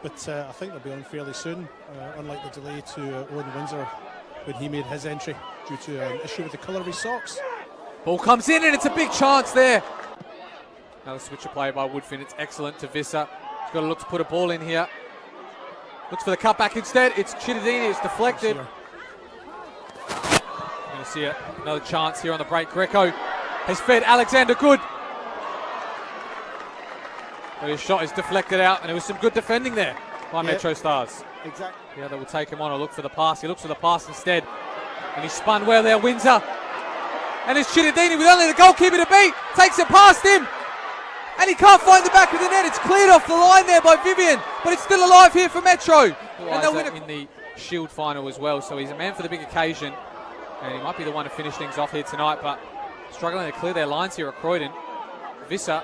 but I think they'll be on fairly soon, unlike the delay to Owen Windsor when he made his entry due to an issue with the colour of his socks. Ball comes in and it's a big chance there. Another switcher play by Woodfin. It's excellent to Visser. He's got to look to put a ball in here. Looks for the cutback instead. It's Chittadini. It's deflected. You're going to see another chance here on the break. Greco has fed Alexander Good. But his shot is deflected out, and there was some good defending there by Metro Stars. Exactly. Yeah, they will take him on and look for the pass. He looks for the pass instead. And he spun well there, Windsor. And it's Chittadini with only the goalkeeper to beat. Takes it past him. And he can't find the back of the net. It's cleared off the line there by Vivian. But it's still alive here for Metro. And they'll win in the Shield final as well. So he's a man for the big occasion. And he might be the one to finish things off here tonight. But struggling to clear their lines here at Croydon. Visser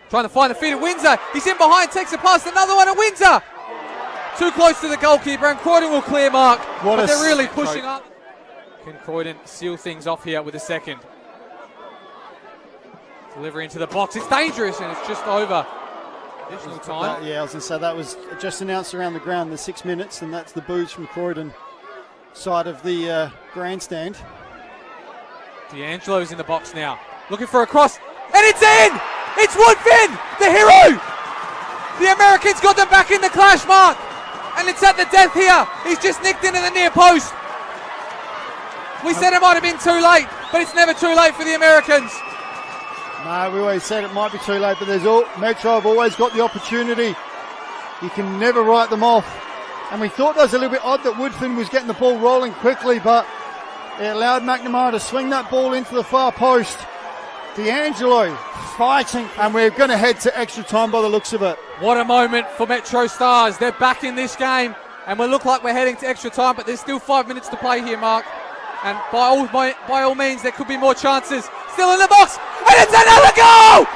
trying to find the feet at Windsor. He's in behind. Takes it past another one at Windsor. Too close to the goalkeeper. And Croydon will clear, Mark. But they're really pushing up. Can Croydon seal things off here with a second? Delivery into the box. It's dangerous and it's just over. Additional time. I was going to say that was just announced around the ground, the 6 minutes, and that's the boos from Croydon side of the grandstand. D'Angelo's in the box now. Looking for a cross. And it's in! It's Woodfin, the hero! The Americans got them back in the clash, Mark. And it's at the death here. He's just nicked into the near post. We said it might have been too late, but it's never too late for the Americans. No, we always said it might be too late, but Metro have always got the opportunity. You can never write them off. And we thought that was a little bit odd that Woodfin was getting the ball rolling quickly, but it allowed McNamara to swing that ball into the far post. D'Angelo fighting, and we're going to head to extra time by the looks of it. What a moment for Metro Stars. They're back in this game, and we look like we're heading to extra time, but there's still 5 minutes to play here, Mark. And by all means, there could be more chances. Still in the box, and it's another goal!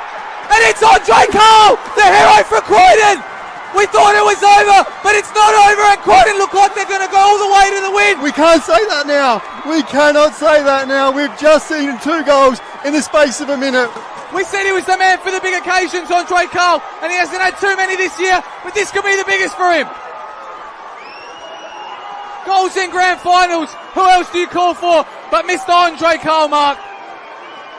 And it's Andre Cole, the hero for Croydon! We thought it was over, but it's not over, and Croydon look like they're going to go all the way to the win. We can't say that now. We cannot say that now. We've just seen 2 goals in the space of a minute. We said he was the man for the big occasions, Andre Cole, and he hasn't had too many this year, but this could be the biggest for him. Goals in grand finals. Who else do you call for but Mr. Andre Cole, Mark?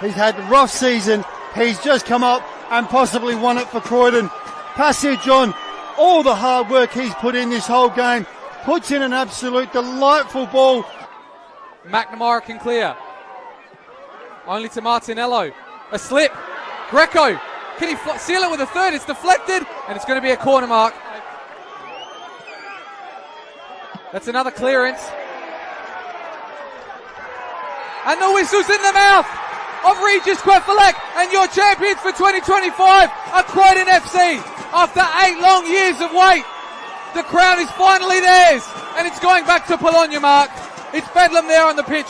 He's had a rough season. He's just come up and possibly won it for Croydon. Passage on. All the hard work he's put in this whole game. Puts in an absolute delightful ball. McNamara can clear. Only to Martinello. A slip. Greco. Can he seal it with a third? It's deflected. And it's going to be a corner, Mark. That's another clearance. And the whistle's in the mouth of Regis Quefalek. And your champions for 2025 are Croydon FC. After 8 long years of wait, the crown is finally theirs. And it's going back to Bologna, Mark. It's Bedlam there on the pitch.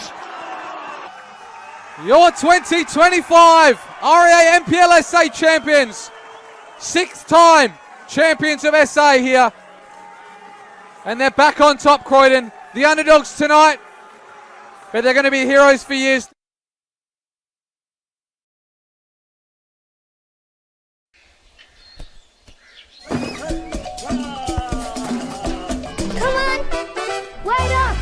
Your 2025 REA NPLSA champions. 6th time champions of SA here. And they're back on top, Croydon. The underdogs tonight. But they're going to be heroes for years. Wait up!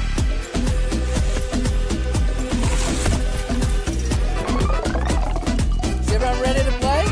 Is everyone ready to play?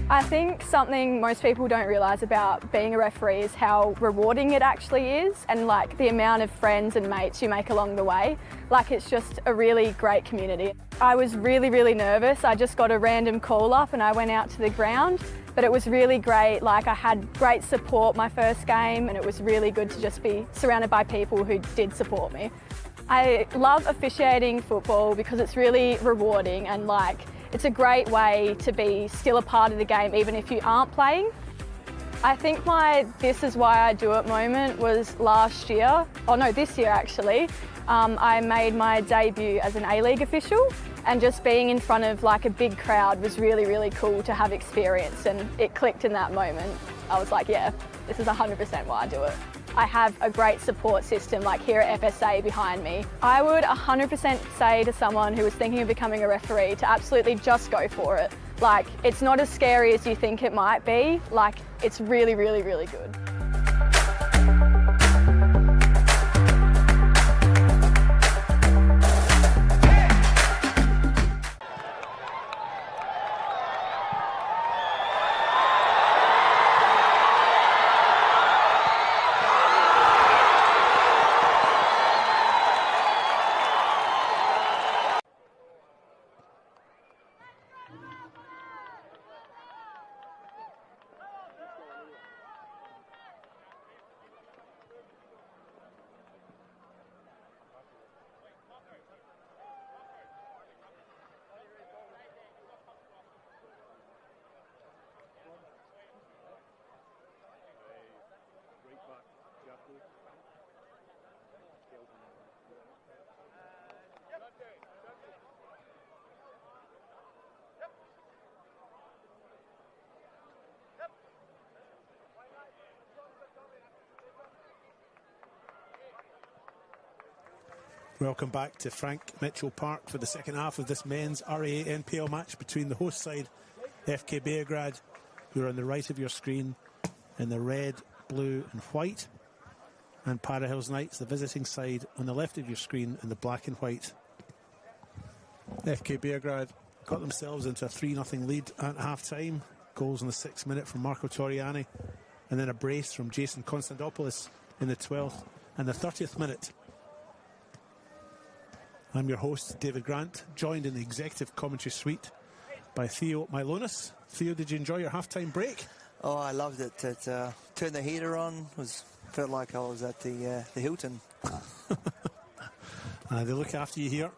I think something most people don't realise about being a referee is how rewarding it actually is, and like the amount of friends and mates you make along the way. Like, it's just a really great community. I was really nervous. I just got a random call up and I went out to the ground, but it was really great. Like, I had great support my first game, and it was really good to just be surrounded by people who did support me. I love officiating football because it's really rewarding, and like, it's a great way to be still a part of the game even if you aren't playing. I think my "this is why I do it" moment was last year. Oh no, this year actually. I made my debut as an A-League official, and just being in front of like a big crowd was really cool to have experience, and it clicked in that moment. I was like, yeah, this is 100% why I do it. I have a great support system like here at FSA behind me. I would 100% say to someone who is thinking of becoming a referee to absolutely just go for it. Like, it's not as scary as you think it might be. Like, it's really good. Welcome back to Frank Mitchell Park for the second half of this men's RAA NPL match between the host side, FK Beograd, who are on the right of your screen in the red, blue and white, and Para Hills Knights, the visiting side, on the left of your screen in the black and white. FK Beograd got themselves into a 3-0 lead at half-time. Goals in the 6th minute from Marco Torriani, and then a brace from Jason Konstantopoulos in the 12th and the 30th minute. I'm your host, David Grant, joined in the executive commentary suite by Theo Milonis. Theo, did you enjoy your half-time break? Oh, I loved it. Turned the heater on. Felt like I was at the Hilton. They look after you here.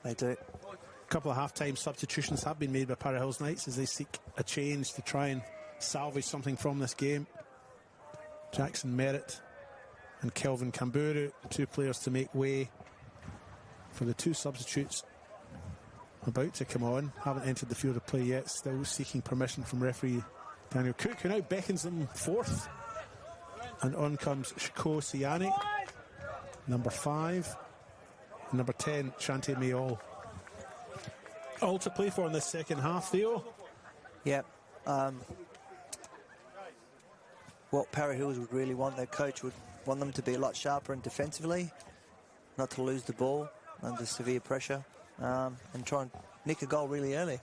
They do. A couple of half-time substitutions have been made by Para Hills Knights as they seek a change to try and salvage something from this game. Jackson Merritt and Kelvin Kamburu, 2 players to make way for the 2 substitutes about to come on. Haven't entered the field of play yet, still seeking permission from referee Daniel Cook, who now beckons them forth. And on comes Shiko Siani, number 5, and number 10, Shante Mayol. All to play for in this second half, Theo. Yep. What Para Hills would really want, their coach would want them to be a lot sharper and defensively, not to lose the ball under severe pressure, and try and nick a goal really early.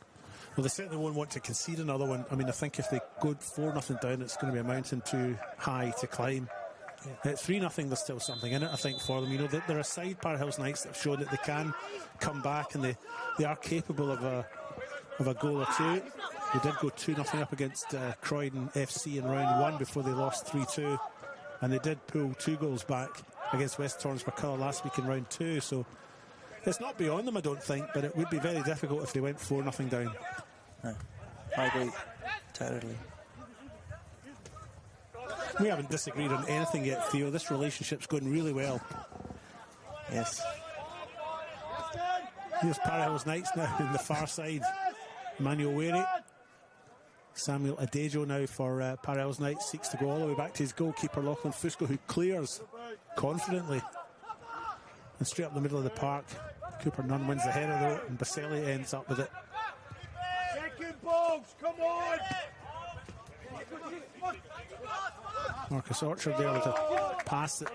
Well, they certainly won't want to concede another one. I mean, I think if they go 4-0 down, it's going to be a mountain too high to climb. At 3-0, there's still something in it, I think, for them. You know, they're a side, Para Hills Knights, that have shown that they can come back, and they are capable of a goal or two. They did go 2-0 up against Croydon FC in round 1 before they lost 3-2, and they did pull 2 goals back against West Torrens McCullough last week in round 2. So it's not beyond them, I don't think, but it would be very difficult if they went 4-0 down. No, I agree, totally. We haven't disagreed on anything yet, Theo. This relationship's going really well. Yes. Here's Para Hills Knights now in the far side. Emmanuel Wary. Samuel Adejo now for Para Hills Knights, seeks to go all the way back to his goalkeeper, Lachlan Fusco, who clears confidently. And straight up the middle of the park, Cooper Nunn wins the header though, and Baselli ends up with it. Second balls, come on! Marcus Orchard there with a pass that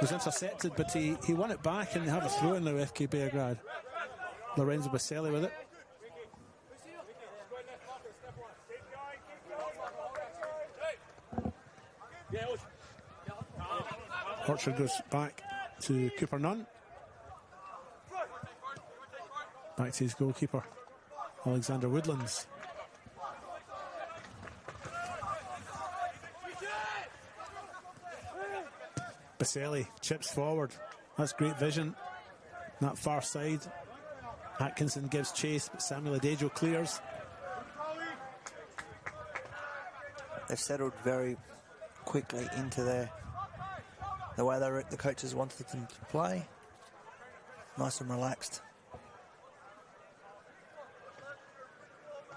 was intercepted, but he won it back, and they have a throw in now, FK Beograd. Lorenzo Baselli with it. Orchard goes back to Cooper Nunn. Back to his goalkeeper, Alexander Woodlands. Baselli chips forward. That's great vision. That far side. Atkinson gives chase, but Samuel Adejo clears. They've settled very quickly into the way the coaches wanted them to play. Nice and relaxed.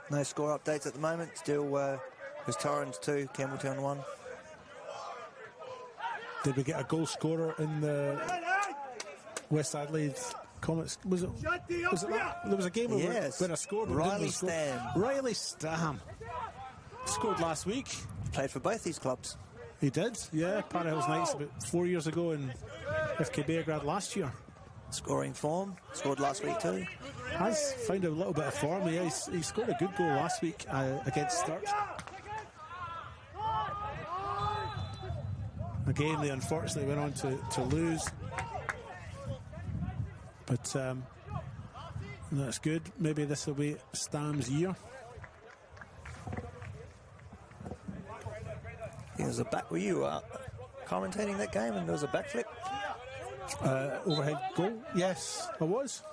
No score updates at the moment. Still, there's Torrens 2, Campbelltown 1. Did we get a goal scorer in the West Adelaide Comets? Was it that? There was a game where I scored. Riley Stam. Riley Stam scored last week. Played for both these clubs. He did, yeah. Para Hills Knights about 4 years ago, and FK Beograd last year. Scoring form. Scored last week too. Has found a little bit of form. Yeah, he scored a good goal last week against Sturt. A game they unfortunately went on to lose. But that's good. Maybe this will be Stam's year. Were you commentating that game and there was a backflip? Overhead goal? Yes, I was.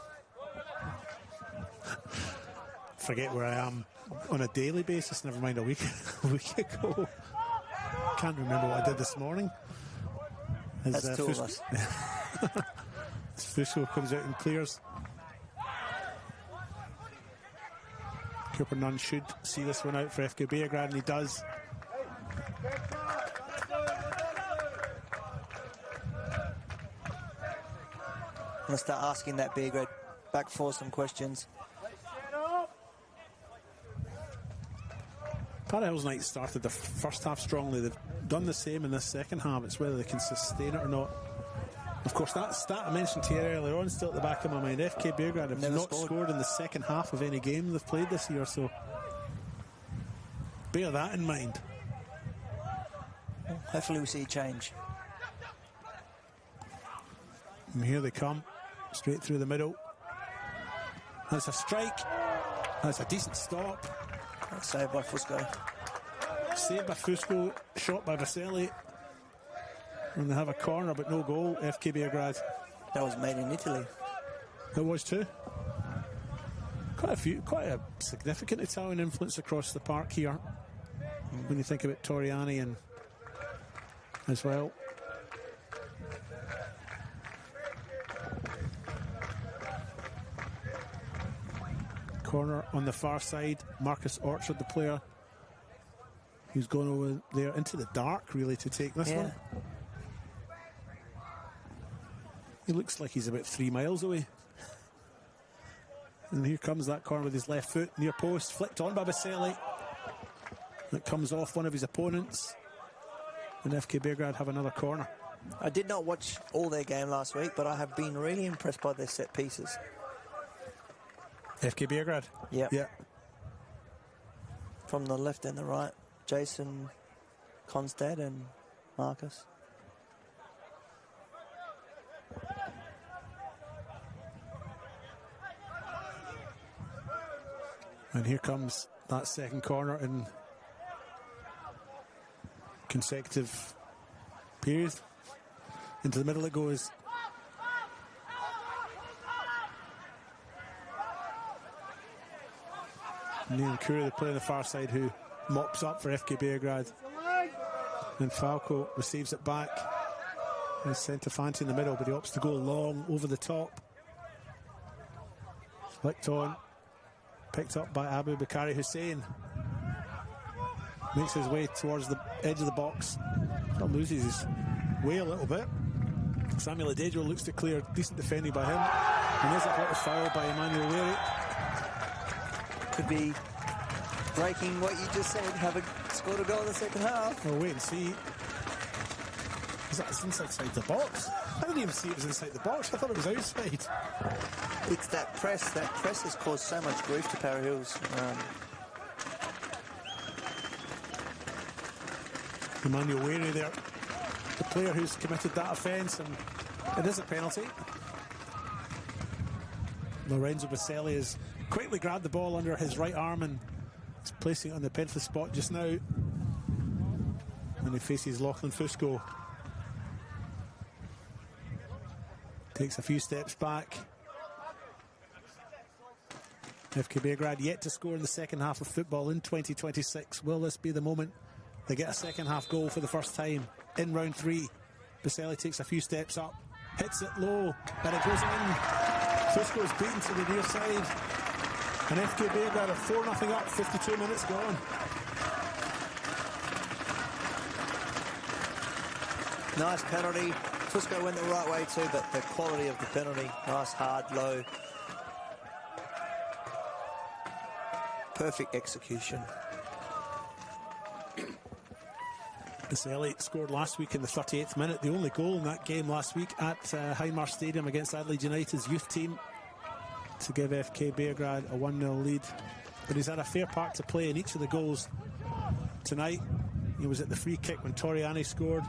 Forget where I am on a daily basis, never mind a week ago. Can't remember what I did this morning. That's two of us. Fusco comes out and clears. Cooper Nunn should see this one out for FK Beograd, and he does. going to start asking that Beograd back four some questions. Parahills Knights started the first half strongly. They've done the same in the second half. It's whether they can sustain it or not. Of course, that stat I mentioned to you earlier on still at the back of my mind. FK Beograd have not scored in the second half of any game they've played this year, so bear that in mind. Hopefully we see a change. And here they come, straight through the middle. That's a strike. That's a decent stop. That's saved by Fusco. Saved by Fusco, shot by Vaselli. And they have a corner but no goal, FK Beograd. That was made in Italy. It was too. Quite a significant Italian influence across the park here. When you think about Torriani and as well. Corner on the far side. Marcus Orchard, the player who's gone over there into the dark, really, to take this one. He looks like he's about 3 miles away. And here comes that corner with his left foot, near post, flicked on by Baselli. It comes off one of his opponents. And FK Beograd have another corner. I did not watch all their game last week, but I have been really impressed by their set pieces. FK Beograd? Yep. Yeah. From the left and the right, Jason, Constad and Marcus. And here comes that second corner in consecutive periods. Into the middle it goes. Neil Kura, the player on the far side, who mops up for FK Beograd. And Falco receives it back. He's sent to Fanti in the middle, but he opts to go long over the top. Flicked on. Picked up by Abu Bakari Hussein. Makes his way towards the edge of the box. Loses his way a little bit. Samuel Adejo looks to clear. Decent defending by him. And there's a little foul by Emmanuel Weary. Could be breaking what you just said, having scored a goal in the second half. We'll wait and see. Is that inside the box? I didn't even see it was inside the box. I thought it was outside. It's that press. That press has caused so much grief to Parahills. Emmanuel Weary there, the player who's committed that offence, and it is a penalty. Lorenzo Baselli has quickly grabbed the ball under his right arm and is placing it on the penalty spot just now. And he faces Lachlan Fusco. Takes a few steps back. FK Beograd yet to score in the second half of football in 2026. Will this be the moment they get a second half goal for the first time in round 3? Baselli takes a few steps up, hits it low, and it goes in. Fusco is beaten to the near side, and FK Beograd are 4-0 up, 52 minutes gone. Nice penalty. Fusco went the right way too, but the quality of the penalty, nice, hard, low. Perfect execution. Baselli scored last week in the 38th minute, the only goal in that game last week at Highmarsh Stadium against Adelaide United's youth team to give FK Beograd a 1-0 lead. But he's had a fair part to play in each of the goals tonight. He was at the free kick when Torriani scored.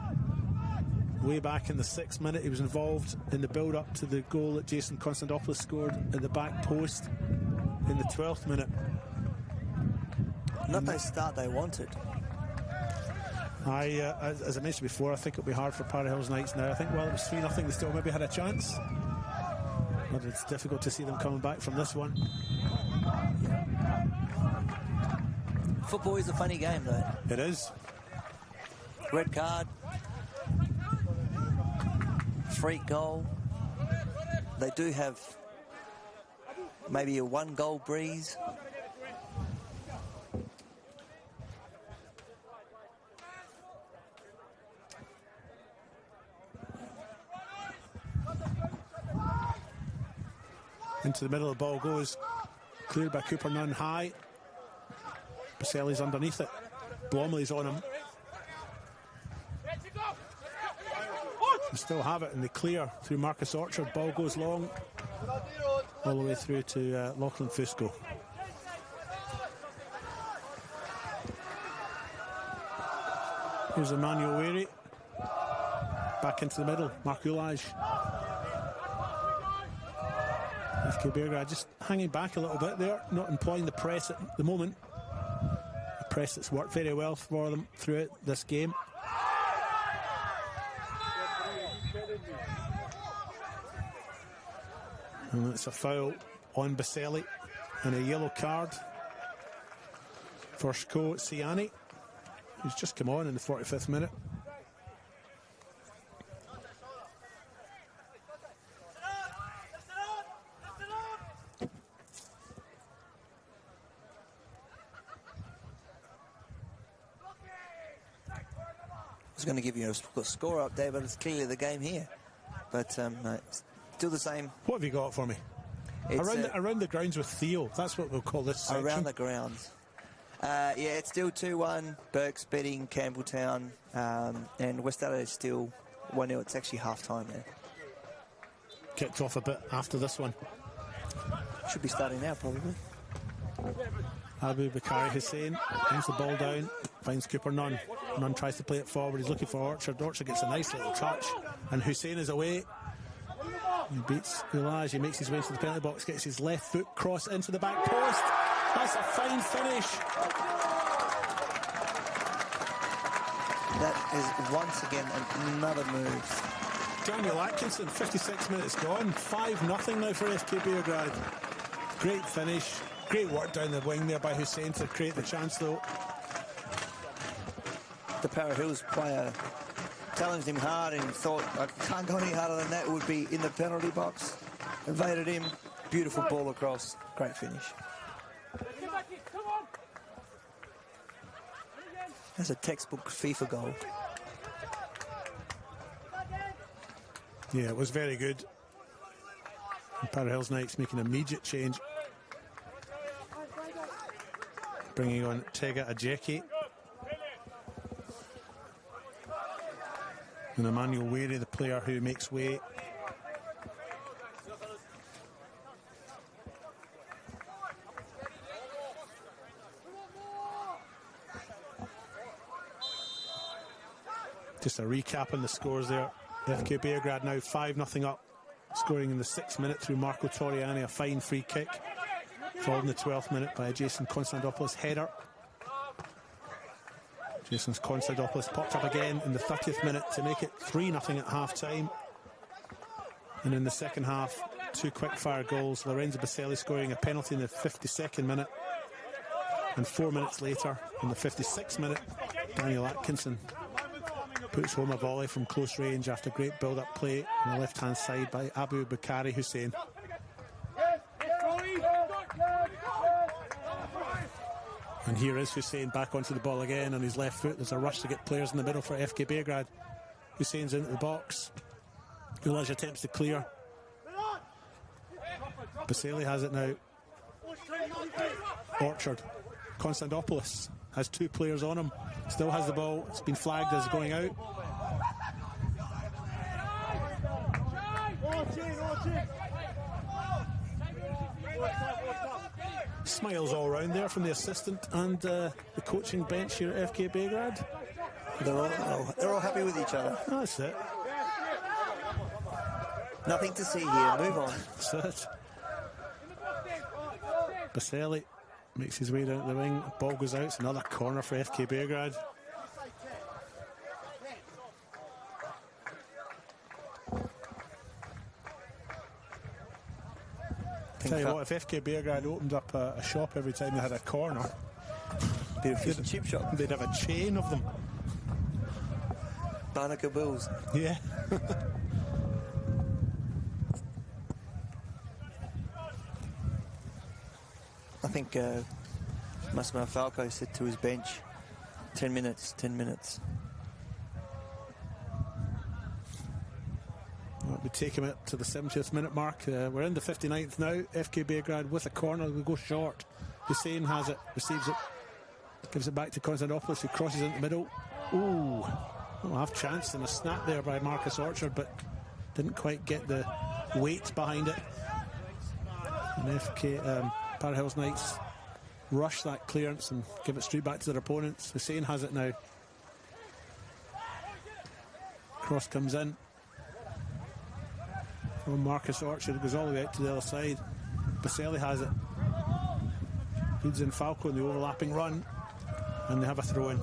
Way back in the 6th minute, he was involved in the build-up to the goal that Jason Constantopoulos scored at the back post in the 12th minute. Not the start they wanted. As I mentioned before, I think it'll be hard for Parahills Knights now. I think while it was 3-0, they still maybe had a chance. But it's difficult to see them coming back from this one. Football is a funny game, though. It is. Red card. Freak goal. They do have maybe a 1-goal breeze. into the middle. The ball goes cleared by Cooper Nunn high. Baselli's underneath it. Blomley's on him. They still have it, and they clear through Marcus Orchard. Ball goes long all the way through to Lachlan Fusco. Here's Emmanuel Weary. Back into the middle. Mark Ulage. FK Beograd just hanging back a little bit there, not employing the press at the moment. The press that's worked very well for them throughout this game. And it's a foul on Baselli and a yellow card for Shko Siani, who's just come on in the 45th minute. I was going to give you a score update, but it's clearly the game here. But no, still the same. What have you got for me? Around the grounds with Theo. That's what we'll call this section. Around the grounds. Yeah, it's still 2-1. Burke's beating Campbelltown. And West Adelaide is still 1-0. It's actually half-time there. Kicked off a bit after this one. Should be starting now, probably. Abu Bakari Hussein brings the ball down, finds Cooper Nunn. Nunn tries to play it forward. He's looking for Orchard. Orchard gets a nice little touch, and Hussein is away. He beats Ulage. He makes his way into the penalty box, gets his left foot cross into the back post. That's a fine finish. That is once again another move. Daniel Atkinson, 56 minutes gone. 5-0 now for FK Beograd. Great finish. Great work down the wing there by Hussein to create the chance, though. The Para Hills player challenged him hard and thought, I can't go any harder than that. It would be in the penalty box. Evaded him. Beautiful ball across. Great finish. That's a textbook FIFA goal. Yeah, it was very good. And Para Hills Knights making an immediate change. Bringing on Tega Ajeki. And Emmanuel Weary, the player who makes way. Just a recap on the scores there. FK Beograd now 5-0 up, scoring in the 6th minute through Marco Toriani, a fine free kick. Followed in the 12th minute by a Jason Konstantopoulos header. Jason Konstantopoulos popped up again in the 30th minute to make it 3-0 at half-time. And in the second half, 2 quick-fire goals. Lorenzo Baselli scoring a penalty in the 52nd minute. And 4 minutes later, in the 56th minute, Daniel Atkinson puts home a volley from close range after great build-up play on the left-hand side by Abu Bakari Hussein. And here is Hussein back onto the ball again on his left foot. There's a rush to get players in the middle for FK Beograd. Hussein's into the box. Ulage attempts to clear. Baselli has it now. Orchard. Konstantopoulos has 2 players on him. Still has the ball. It's been flagged as going out. Smiles all round there from the assistant and the coaching bench here at FK Beograd. They're all happy with each other. That's it. Nothing to see here. Move on. That's it. Baselli makes his way down the wing. Ball goes out. It's another corner for FK Beograd. Tell you what, if FK Beograd opened up a shop every time they had a corner, be a fish and chip shop. They'd have a chain of them. Barnacle Bills. Yeah. I think Massimo Falco said to his bench, 10 minutes, 10 minutes. That'll be take him up to the 70th minute mark. We're in the 59th now. FK Beograd with a corner. We go short. Hussein has it, receives it, gives it back to Konstantinopoulos, who crosses into the middle. Ooh, half chance and a snap there by Marcus Orchard, but didn't quite get the weight behind it. And FK Para Hills Knights rush that clearance and give it straight back to their opponents. Hussein has it now. Cross comes in from Marcus Orchard. It goes all the way out to the other side. Baselli has it. Feeds in Falco in the overlapping run, and they have a throw in.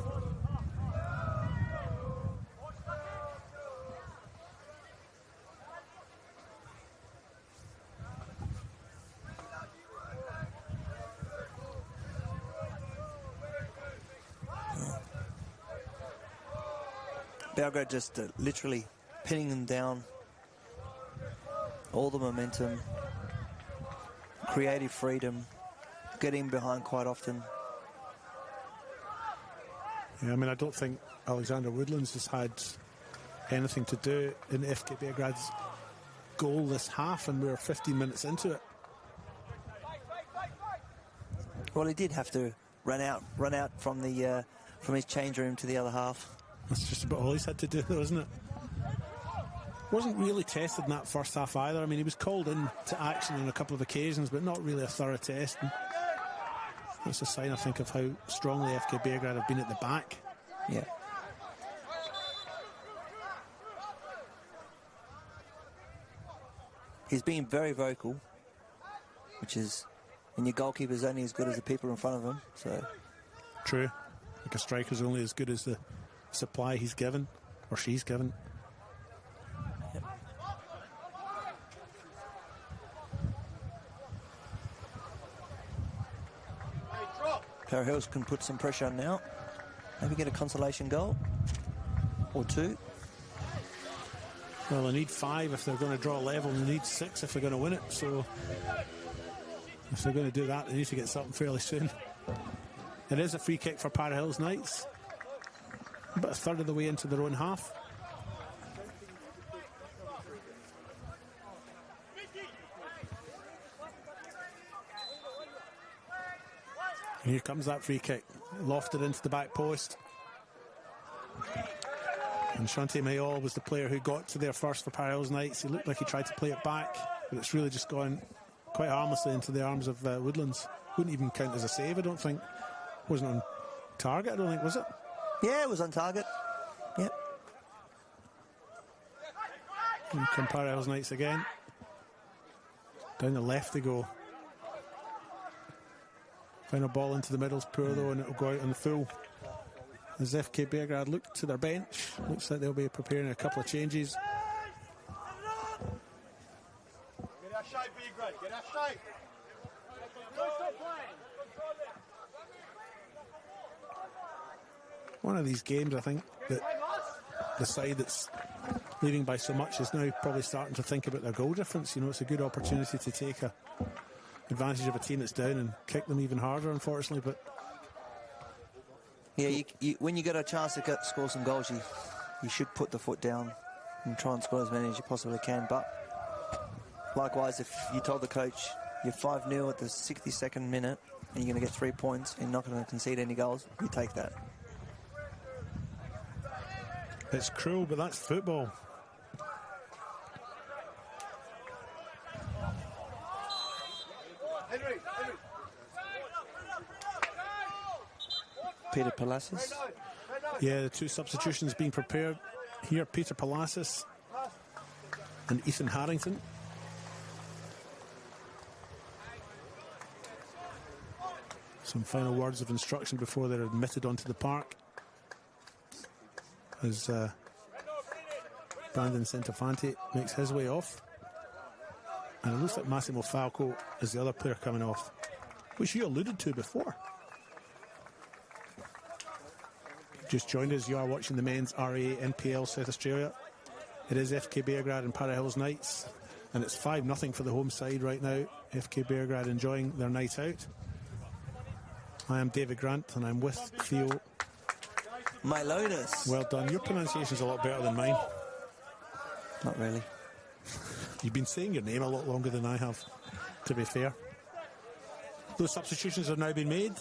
Beograd just literally pinning them down. All the momentum, creative freedom, getting behind quite often. Yeah, I mean, I don't think Alexander Woodlands has had anything to do in FK Beograd's goal this half, and we're 15 minutes into it. Well, he did have to run out from the from his change room to the other half. That's just about all he's had to do, though, isn't it? Wasn't really tested in that first half either. I mean, he was called in to action on a couple of occasions, but not really a thorough test. And that's a sign, I think, of how strongly FK Beograd have been at the back. Yeah. He's been very vocal, which is, and your goalkeeper's only as good as the people in front of him. So true. Like a striker's only as good as the supply he's given or she's given. Yep. Para Hills can put some pressure on now. Maybe get a consolation goal or two. Well, they need 5 if they're going to draw level, and they need 6 if they're going to win it. So if they're going to do that, they need to get something fairly soon. It is a free kick for Para Hills Knights. About a third of the way into their own half. Here comes that free kick, lofted into the back post. And Shante Mayol was the player who got to there first for Para Hills Knights. He looked like he tried to play it back, but it's really just gone quite harmlessly into the arms of Woodlands. Wouldn't even count as a save, I don't think. Wasn't on target, I don't think, was it? Yeah, it was on target. Yep. Here come Para Hills Knights again. Down the left they go. Final ball into the middle's poor though, and it'll go out on the full. As FK Beograd look to their bench, looks like they'll be preparing a couple of changes. Get our shape, Beograd. Get our shape. One of these games, I think, that the side that's leading by so much is now probably starting to think about their goal difference. You know, it's a good opportunity to take advantage of a team that's down and kick them even harder, unfortunately. But yeah, when you get a chance to score some goals, you should put the foot down and try and score as many as you possibly can. But likewise, if you told the coach you're 5-0 at the 62nd minute and you're going to get 3 points and you're not going to concede any goals, you take that. It's cruel, but that's football. Peter Palacios. Yeah, the 2 substitutions being prepared here. Peter Palacios and Ethan Harrington. Some final words of instruction before they're admitted onto the park. As Brandon Centofanti makes his way off. And it looks like Massimo Falco is the other player coming off, which you alluded to before. Just joined us, you are watching the men's RA NPL South Australia. It is FK Beograd and Para Hills Knights, and it's 5-0 for the home side right now. FK Beograd enjoying their night out. I am David Grant, and I'm with Theo Milonas. Well done. Your pronunciation's a lot better than mine. Not really. You've been saying your name a lot longer than I have, to be fair. Those substitutions have now been made.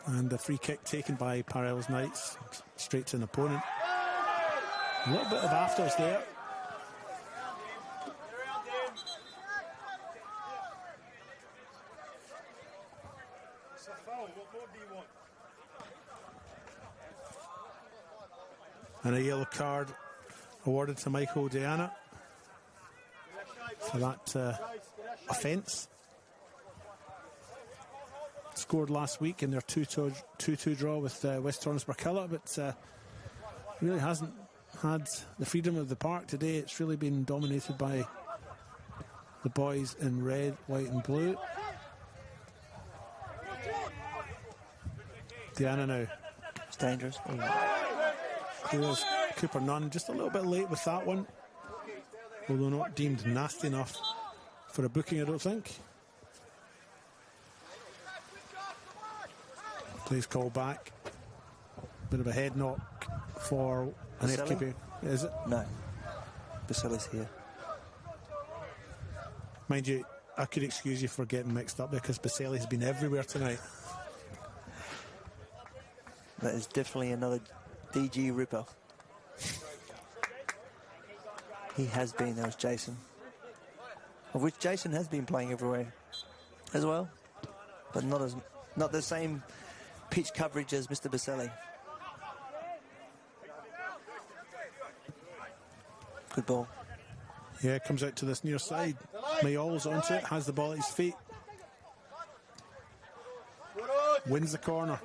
And the free kick taken by Parrells Knights, straight to an opponent. A little bit of afters there. And a yellow card awarded to Michael Diana for that offence. Scored last week in their 2-2 draw with West Torrance-Burkilla, but really hasn't had the freedom of the park today. It's really been dominated by the boys in red, white and blue. Diana now. It's dangerous. Clears Cooper Nunn, just a little bit late with that one, although not deemed nasty enough for a booking, I don't think. Plays call back. Bit of a head knock for an FKB. Is it? No. Baselli's here. Mind you, I could excuse you for getting mixed up because Baselli's been everywhere tonight. That is definitely another DG Ripper. He has been. That was Jason. Of which Jason has been playing everywhere as well, but not the same pitch coverage as Mr. Baselli. Good ball. Yeah, comes out to this near side. Mayall's onto it, has the ball at his feet. Wins the corner.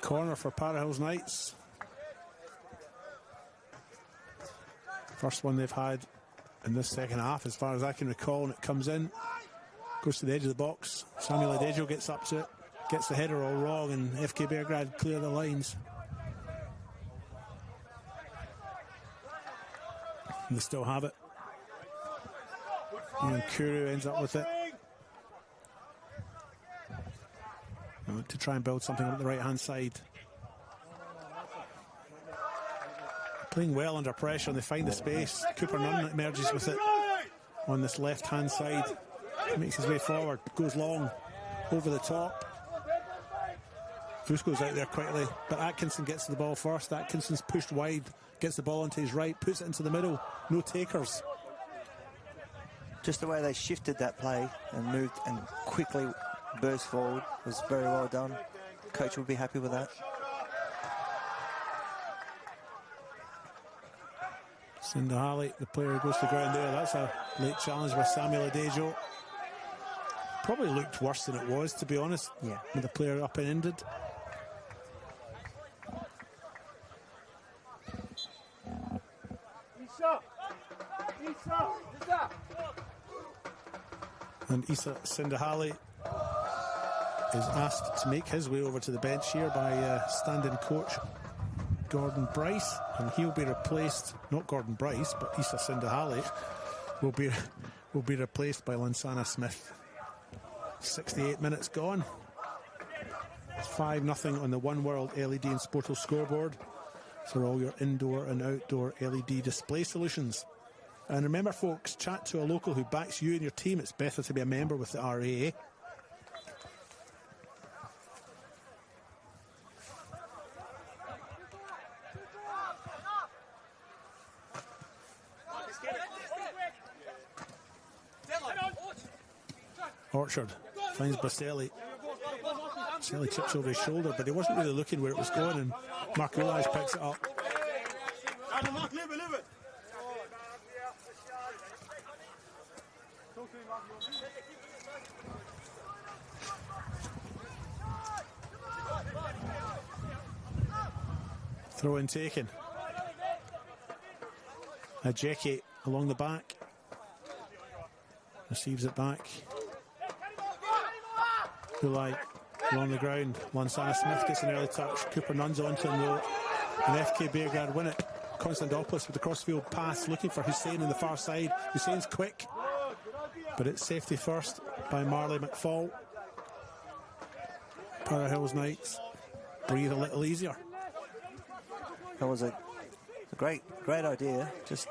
Corner for Parrells Knights. First one they've had in this second half, as far as I can recall, and it comes in, goes to the edge of the box. Samuel Adejo gets up to it, gets the header all wrong, and FK Beograd clear the lines. And they still have it. And Kuru ends up with it. To try and build something up the right-hand side. Playing well under pressure, and they find the space. Cooper Nunn emerges with it on this left-hand side. Makes his way forward, goes long, over the top. Fusco's out there quickly, but Atkinson gets the ball first. Atkinson's pushed wide, gets the ball onto his right, puts it into the middle. No takers. Just the way they shifted that play and moved and quickly burst forward was very well done. Coach would be happy with that. Sindahali, the player who goes to the ground there. That's a late challenge by Samuel Adejo. Probably looked worse than it was, to be honest. Yeah. With the player up and ended. And Issa Sindahali is asked to make his way over to the bench here by stand-in coach Gordon Bryce, and he'll be replaced, not Gordon Bryce, but Issa Sindahali will be replaced by Lansana Smith. 68 minutes gone. It's 5-0 on the One World LED and Sportal scoreboard for all your indoor and outdoor LED display solutions. And remember, folks, chat to a local who backs you and your team. It's better to be a member with the RAA. Orchard finds Baselli. Baselli chips over his shoulder, but he wasn't really looking where it was going, and Mark Ulaj picks it up. Throw in taken. Ajeki along the back. Receives it back. Ulaj along the ground. Lansana Smith gets an early touch. Cooper Nunn's onto him though. And FK Beograd win it. Konstantopoulos with the crossfield pass, looking for Hussein on the far side. Hussein's quick, but it's safety first by Marley McFall. Para Hills Knights breathe a little easier. That was a great idea. Just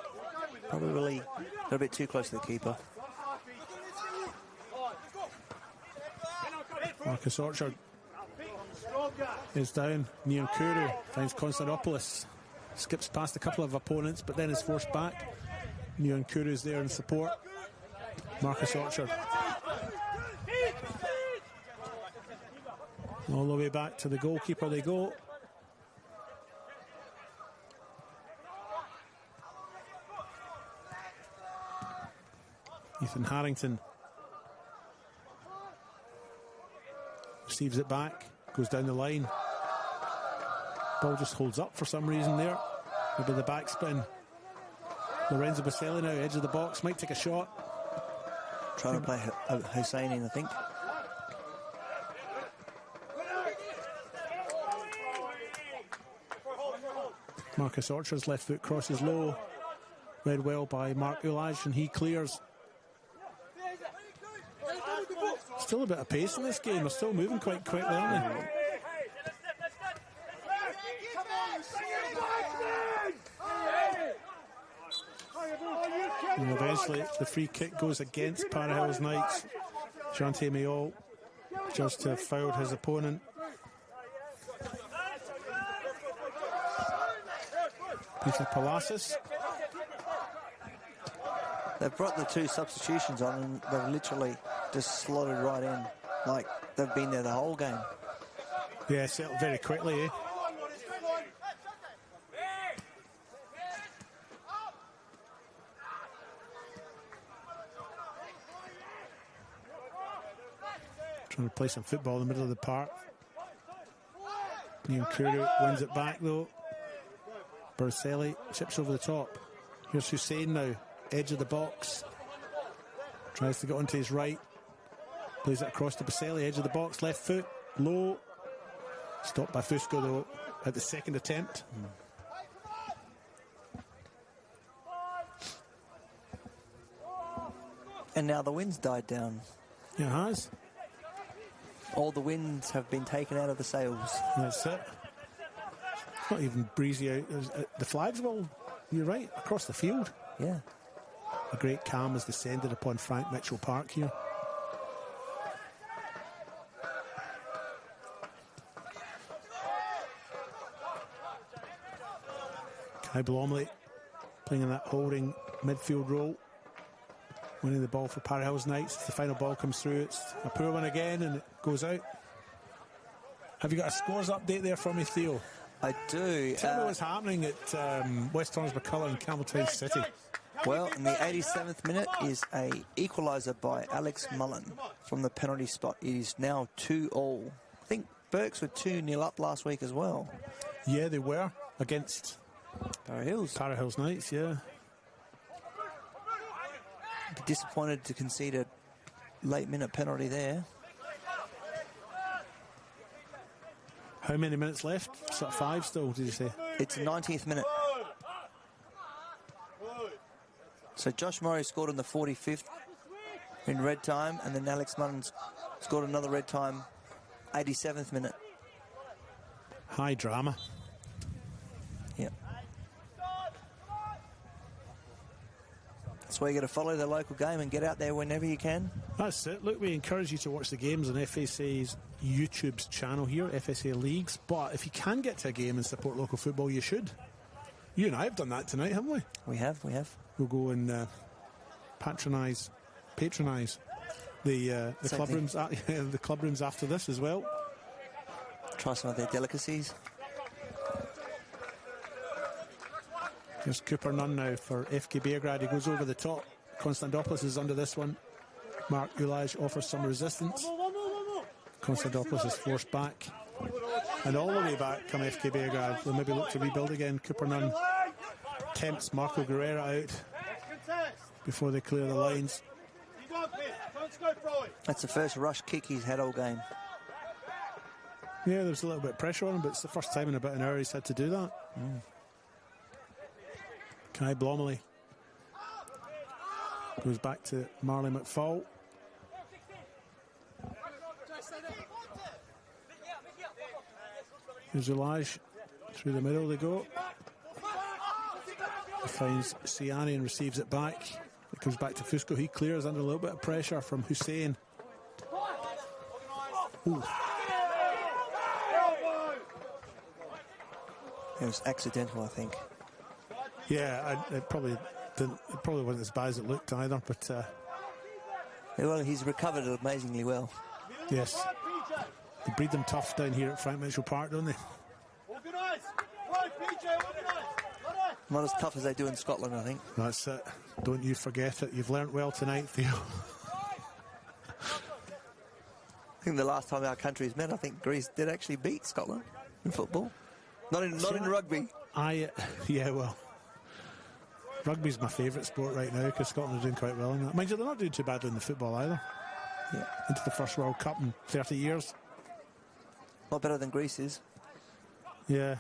probably a little bit too close to the keeper. Marcus Orchard is down. Nyankuru finds Konstantopoulos. Skips past a couple of opponents, but then is forced back. Nyankuru's there in support. Marcus Orchard. All the way back to the goalkeeper they go. Ethan Harrington receives it back, goes down the line. Ball just holds up for some reason there. Maybe the backspin. Lorenzo Baselli now, edge of the box, might take a shot. Trying to play Hussein in, I think. Marcus Orchard's left foot crosses low. Read well by Mark Ulaj, and he clears. Still a bit of pace in this game. They're still moving quite quickly, aren't they? And eventually the free kick goes against Para Hills Knights. Jante Mayol just to have fouled his opponent. Peter Palacios. They've brought the two substitutions on and they've literally just slotted right in. Like they've been there the whole game. Yeah, settled very quickly, eh? Trying to play some football in the middle of the park. Nyankuru wins it back though. Baselli chips over the top. Here's Hussein now, edge of the box. Tries to get onto his right. Plays it across to Baselli, edge of the box, left foot, low. Stopped by Fusco though at the second attempt. And now the wind's died down. Yeah, it has. All the winds have been taken out of the sails. That's it. It's not even breezy out. The flags will, you're right, across the field. Yeah. A great calm has descended upon Frank Mitchell Park here. Kai Blomley playing in that holding midfield role. Winning the ball for Para Hills Knights. The final ball comes through. It's a poor one again and it goes out. Have you got a scores update there for me, Theo? I do. Tell me what's happening at West Torrens McCullough and Campbelltown City. Well, in the 87th minute is a equaliser by Alex Mullen from the penalty spot. It is now 2-2. I think Berks were 2-0 up last week as well. Yeah, they were against Para Hills Knights, yeah. Disappointed to concede a late minute penalty there. How many minutes left? Sort of 5 still, did you say? It's the 90th minute. So Josh Murray scored in the 45th in red time, and then Alex Mullen scored another red time, 87th minute. High drama. Yep. That's why you got to follow the local game and get out there whenever you can. That's it. Look, we encourage you to watch the games on FSA's YouTube's channel here, FSA Leagues. But if you can get to a game and support local football, you should. You and I have done that tonight, haven't we? We have. We'll go and patronise the club rooms. The club rooms after this as well. Try some of their delicacies. Here's Cooper Nunn now for FK Beograd. He goes over the top. Konstantopoulos is under this one. Mark Ulaj offers some resistance. Konstantopoulos is forced back. And all the way back come FK Beograd. They'll maybe look to rebuild again. Cooper Nunn tempts Marco Guerrera out before they clear the lines. That's the first rush kick he's had all game. Yeah, there's a little bit of pressure on him, but it's the first time in about an hour he's had to do that. Kai Blomley goes back to Marley McFall. Here's Ulaj. Through the middle they go. He finds Siani and receives it back. It comes back to Fusco. He clears under a little bit of pressure from Hussein. Ooh. It was accidental, I think. Yeah, it probably wasn't as bad as it looked either, but well, he's recovered it amazingly well. Yes. They breed them tough down here at Frank Mitchell Park, don't they? Not as tough as they do in Scotland, I think. That's it. Don't you forget it. You've learnt well tonight, Theo. I think the last time our countries met, I think Greece did actually beat Scotland in football. Not in rugby. Yeah, well, rugby's my favourite sport right now because Scotland are doing quite well in that. Mind you, they're not doing too badly in the football either. Yeah. Into the first World Cup in 30 years. Not better than Greece is. Yeah.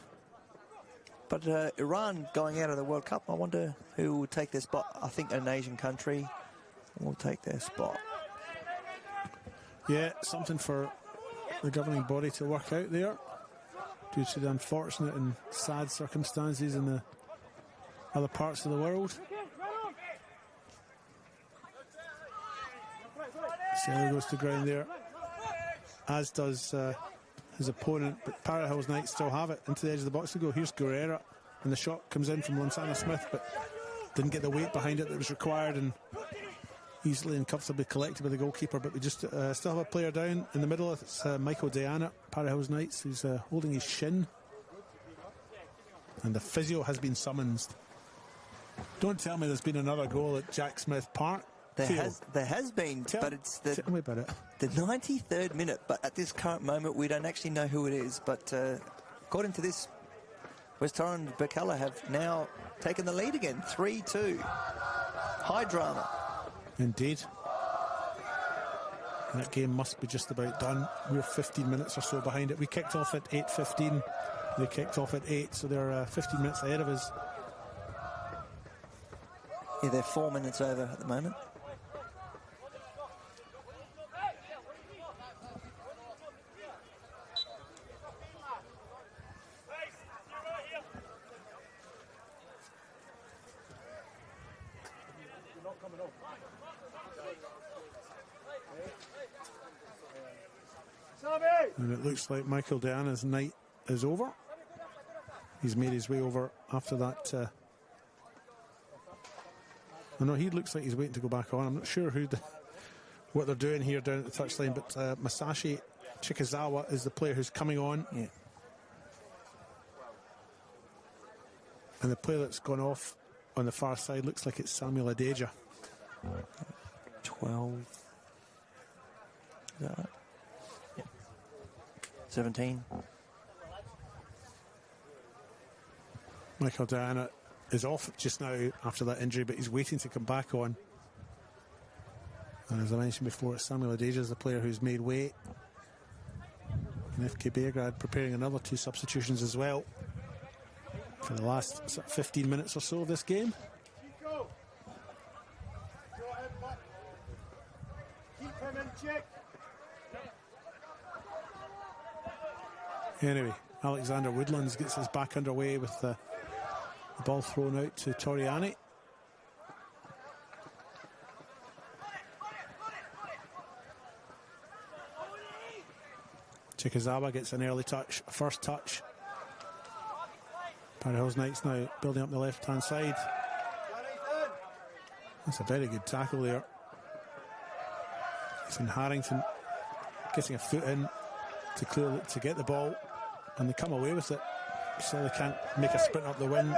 But Iran going out of the World Cup, I wonder who will take their spot. I think an Asian country will take their spot. Yeah, something for the governing body to work out there due to the unfortunate and sad circumstances in the other parts of the world. Sailor goes to ground there, as does his opponent, but Para Hills Knights still have it into the edge of the box to go. Here's Guerrera, and the shot comes in from Lonsana Smith, but didn't get the weight behind it that was required, and easily and comfortably collected by the goalkeeper. But we just still have a player down in the middle. It's Michael Diana, Para Hills Knights, who's holding his shin, and the physio has been summoned. Don't tell me there's been another goal at Jack Smith Park. There has been, but it's tell me about it. The 93rd minute, but at this current moment we don't actually know who it is. But according to this, West Torrens and Bacala have now taken the lead again, 3-2. High drama. Indeed. And that game must be just about done. We're 15 minutes or so behind it. We kicked off at 8:15. They kicked off at 8, so they're 15 minutes ahead of us. Yeah, they're 4 minutes over at the moment. And it looks like Michael Diana's night is over. He's made his way over after that. I know he looks like he's waiting to go back on. I'm not sure what they're doing here down at the touchline, but Masashi Chikazawa is the player who's coming on. Yeah. And the player that's gone off on the far side looks like it's Samuel Adeja. 12. Is that right? Yeah. 17. Michael Diana is off just now after that injury, but he's waiting to come back on. And as I mentioned before, it's Samuel Adeja is the player who's made weight. And FK Beograd preparing another 2 substitutions as well for the last sort of 15 minutes or so of this game. Anyway, Alexander Woodlands gets us back underway with the ball thrown out to Toriani. Chikazawa gets an early touch, first touch. Para Hills Knights now building up the left-hand side. That's a very good tackle there. Ethan Harrington getting a foot in to get the ball, and they come away with it. So they can't make a sprint up the wing.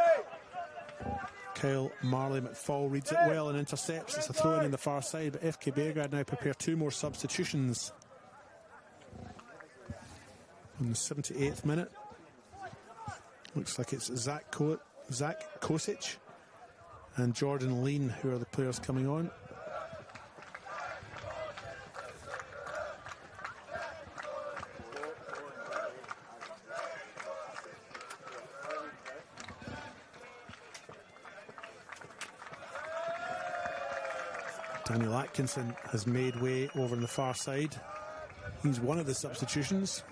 Kyle Marley McFall reads it well and intercepts. It's a throw-in in the far side, but FK Beograd now prepare 2 more substitutions. In the 78th minute. Looks like it's Zach Kosic and Jordan Lean who are the players coming on. Daniel Atkinson has made way over on the far side. He's one of the substitutions.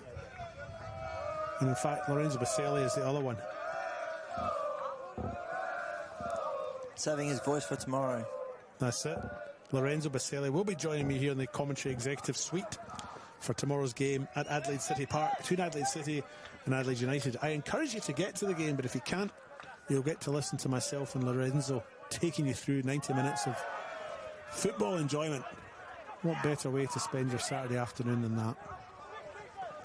And in fact, Lorenzo Baselli is the other one. Saving his voice for tomorrow. That's it. Lorenzo Baselli will be joining me here in the commentary executive suite for tomorrow's game at Adelaide City Park between Adelaide City and Adelaide United. I encourage you to get to the game, but if you can't, you'll get to listen to myself and Lorenzo taking you through 90 minutes of football enjoyment. What better way to spend your Saturday afternoon than that?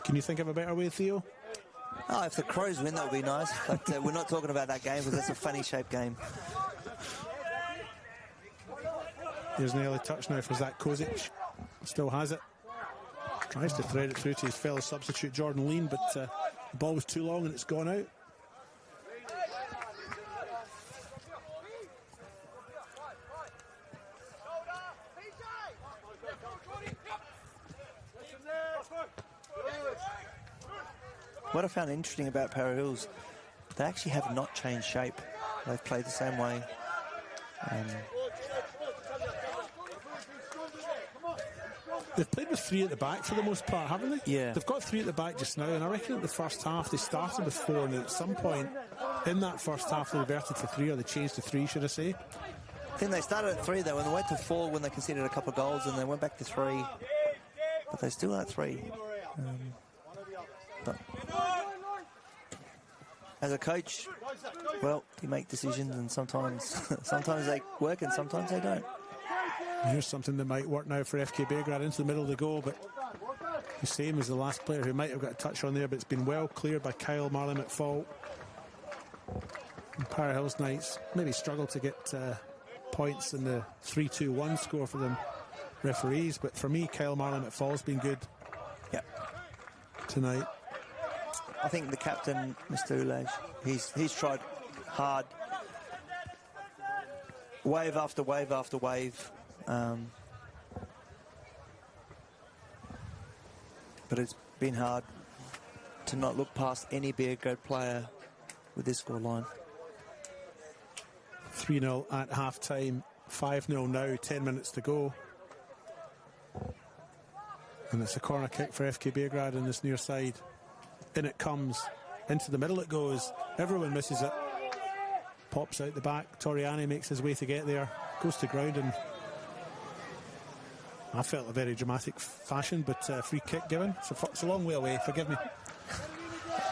Can you think of a better way, Theo? Oh, if the Crows win, that would be nice. But we're not talking about that game because that's a funny-shaped game. Here's an early touch now for Zach Kozic. Still has it. Tries to thread it through to his fellow substitute Jordan Lean, but the ball was too long and it's gone out. What I found interesting about Para Hills, they actually have not changed shape. They've played the same way. They've played with three at the back for the most part, haven't they? Yeah. They've got three at the back just now, and I reckon at the first half they started with four, and at some point in that first half they reverted to three, or they changed to three, should I say. I think they started at three, though, and they went to four when they conceded a couple of goals, and they went back to three. But they still are at three. But as a coach, well, you make decisions, and sometimes they work and sometimes they don't. Here's something that might work now for FK Beograd into the middle of the goal, but the same as the last player who might have got a touch on there, but it's been well cleared by Kyle Marley McFall. And Para Hills Knights maybe struggle to get points in the 3-2-1 score for them referees, but for me, Kyle Marley McFall's been good tonight. I think the captain, Mr. Ulaj, he's tried hard, wave after wave after wave. But it's been hard to not look past any Beograd player with this scoreline. 3-0 at half-time, 5-0 now, 10 minutes to go. And it's a corner kick for FK Beograd on this near side. In it comes, into the middle it goes. Everyone misses it. Pops out the back. Toriani makes his way to get there. Goes to ground, and I felt a very dramatic fashion, but free kick given. It's a long way away, forgive me.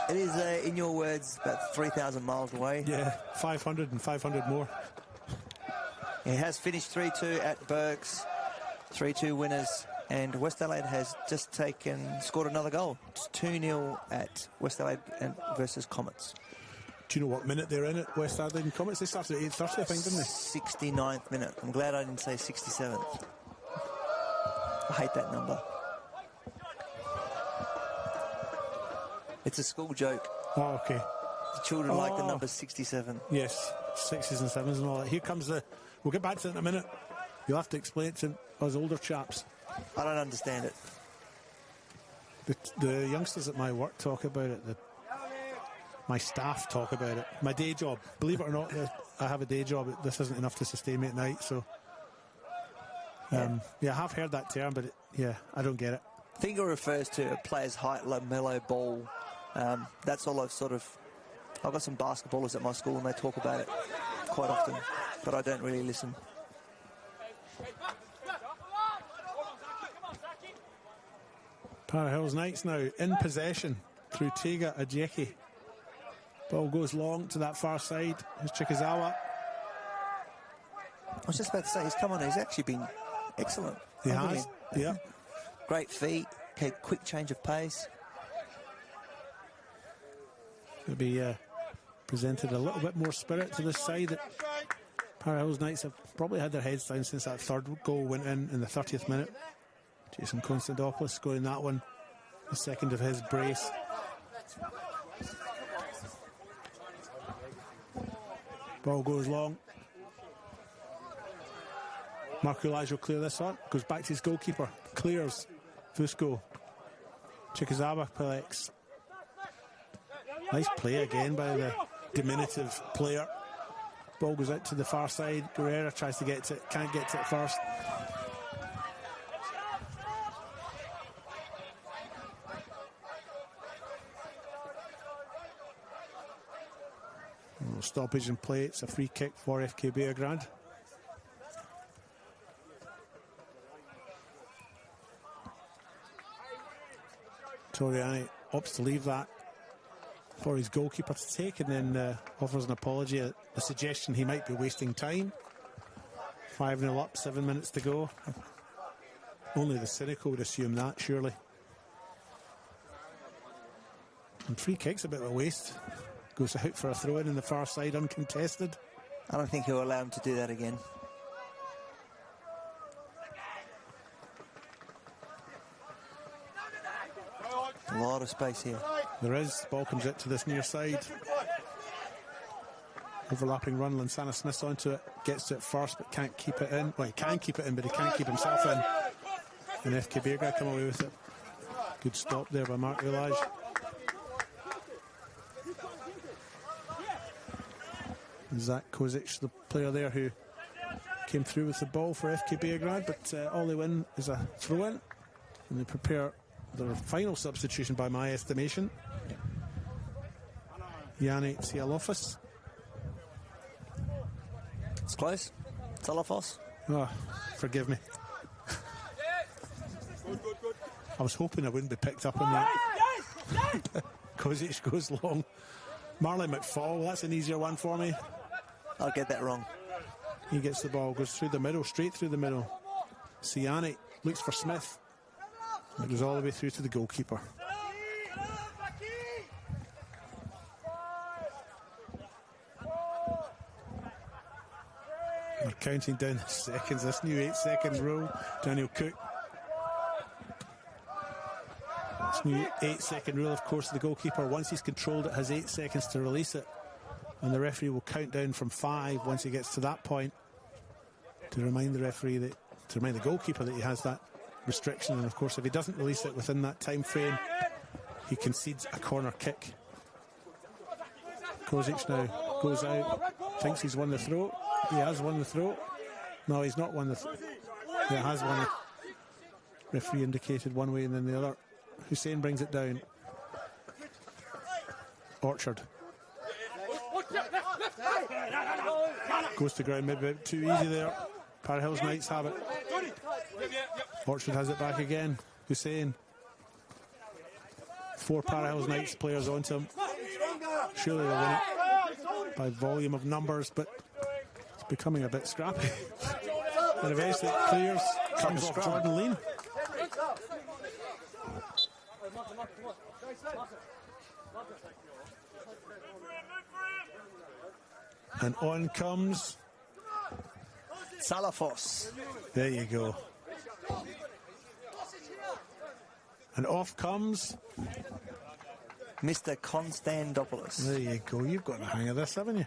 It is, in your words, about 3,000 miles away. Yeah, 500 and 500 more. It has finished 3-2 at Berks. 3-2 winners. And West Adelaide has just scored another goal. It's 2-0 at West Adelaide versus Comets. Do you know what minute they're in at West Adelaide and Comets? They started at 8:30, I think, didn't they? 69th minute. I'm glad I didn't say 67th. I hate that number. It's a school joke. Oh, okay. The children like the number 67. Yes, 6s and 7s and all that. Here comes we'll get back to it in a minute. You'll have to explain it to us older chaps. I don't understand it. The youngsters at my work talk about it. My staff talk about it. My day job. Believe it or not, I have a day job. This isn't enough to sustain me at night, so... I have heard that term, but I don't get it. Finger refers to a player's height, lamello ball. That's all I've got some basketballers at my school and they talk about it quite often, but I don't really listen. Para Hills Knights now in possession through Tega Ajeki. Ball goes long to that far side. Here's Chikazawa. I was just about to say, he's actually been excellent. He has, yeah. Great feet, quick change of pace. It'll be presented a little bit more spirit to this side. That Para Hills Knights have probably had their heads down since that third goal went in the 30th minute. Jason Konstantopoulos scoring that one, the second of his brace. Ball goes long. Mark Ulaj will clear this on. Goes back to his goalkeeper. Clears. Fusco. Chikazawa collects. Nice play again by the diminutive player. Ball goes out to the far side. Guerrera tries to get to it, can't get to it first. Stoppage in play. It's a free kick for FK Beograd. Toriani opts to leave that for his goalkeeper to take, and then offers an apology, a suggestion he might be wasting time. 5-0 up, 7 minutes to go. Only the cynical would assume that, surely. And free kick's a bit of a waste. Goes out for a throw-in in the far side, uncontested. I don't think he'll allow him to do that again. A lot of space here. There is. Ball comes out to this near side. Overlapping run. Lansana Smith's onto it. Gets to it first, but can't keep it in. Well, he can keep it in, but he can't keep himself in. And FK Beograd come away with it. Good stop there by Mark Ulage. Zach Kozic, the player there who came through with the ball for FK Beograd, but all they win is a throw-in. And they prepare their final substitution by my estimation. Yanni Tsialofis. It's close. Tsialofis. Oh, forgive me. I was hoping I wouldn't be picked up on that. Kozic goes long. Marley McFall, that's an easier one for me. I'll get that wrong. He gets the ball, goes through the middle, straight through the middle. Siani looks for Smith. It goes all the way through to the goalkeeper. We're counting down the seconds, this new 8-second rule. Daniel Cook. This new 8-second rule, of course, the goalkeeper, once he's controlled it, has 8 seconds to release it. And the referee will count down from 5 once he gets to that point to remind the referee that, to remind the goalkeeper that he has that restriction. And of course, if he doesn't release it within that time frame, he concedes a corner kick. Kozic now goes out, thinks he's won the throw. He has won the throw. No, he's not won the throw. He has won it. Referee indicated one way and then the other. Hussein brings it down. Orchard goes to ground, maybe a bit too easy there. Para Hills Knights have it. Orchard has it back again. Hussein. 4 Para Hills Knights players onto him. Surely they'll win it by volume of numbers, but it's becoming a bit scrappy. And eventually it clears, comes off Jordan Lean. And on comes Salafos. There you go. And off comes Mr. Konstantopoulos. There you go. You've got the hang of this, haven't you?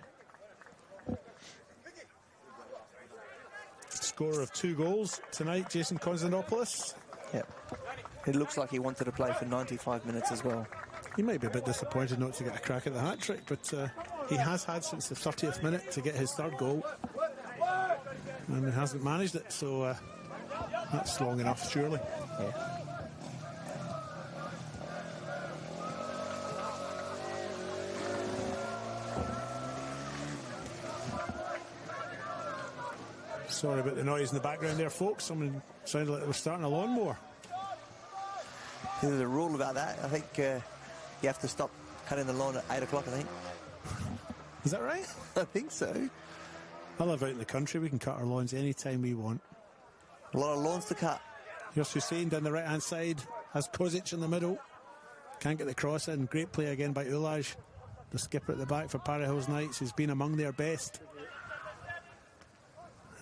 Scorer of 2 goals tonight, Jason Konstantopoulos. Yep. It looks like he wanted to play for 95 minutes as well. He might be a bit disappointed not to get a crack at the hat-trick, but he has had since the 30th minute to get his 3rd goal. And he hasn't managed it, so that's long enough, surely. Yeah. Sorry about the noise in the background there, folks. Someone sounded like they were starting a lawnmower. There's a rule about that. I think you have to stop cutting the lawn at 8 o'clock, I think. Is that right? I think so. I live out in the country. We can cut our lawns anytime we want. A lot of lawns to cut. Here's Hussein down the right-hand side. Has Kozic in the middle. Can't get the cross in. Great play again by Ulaj. The skipper at the back for Para Hills Knights. He's been among their best.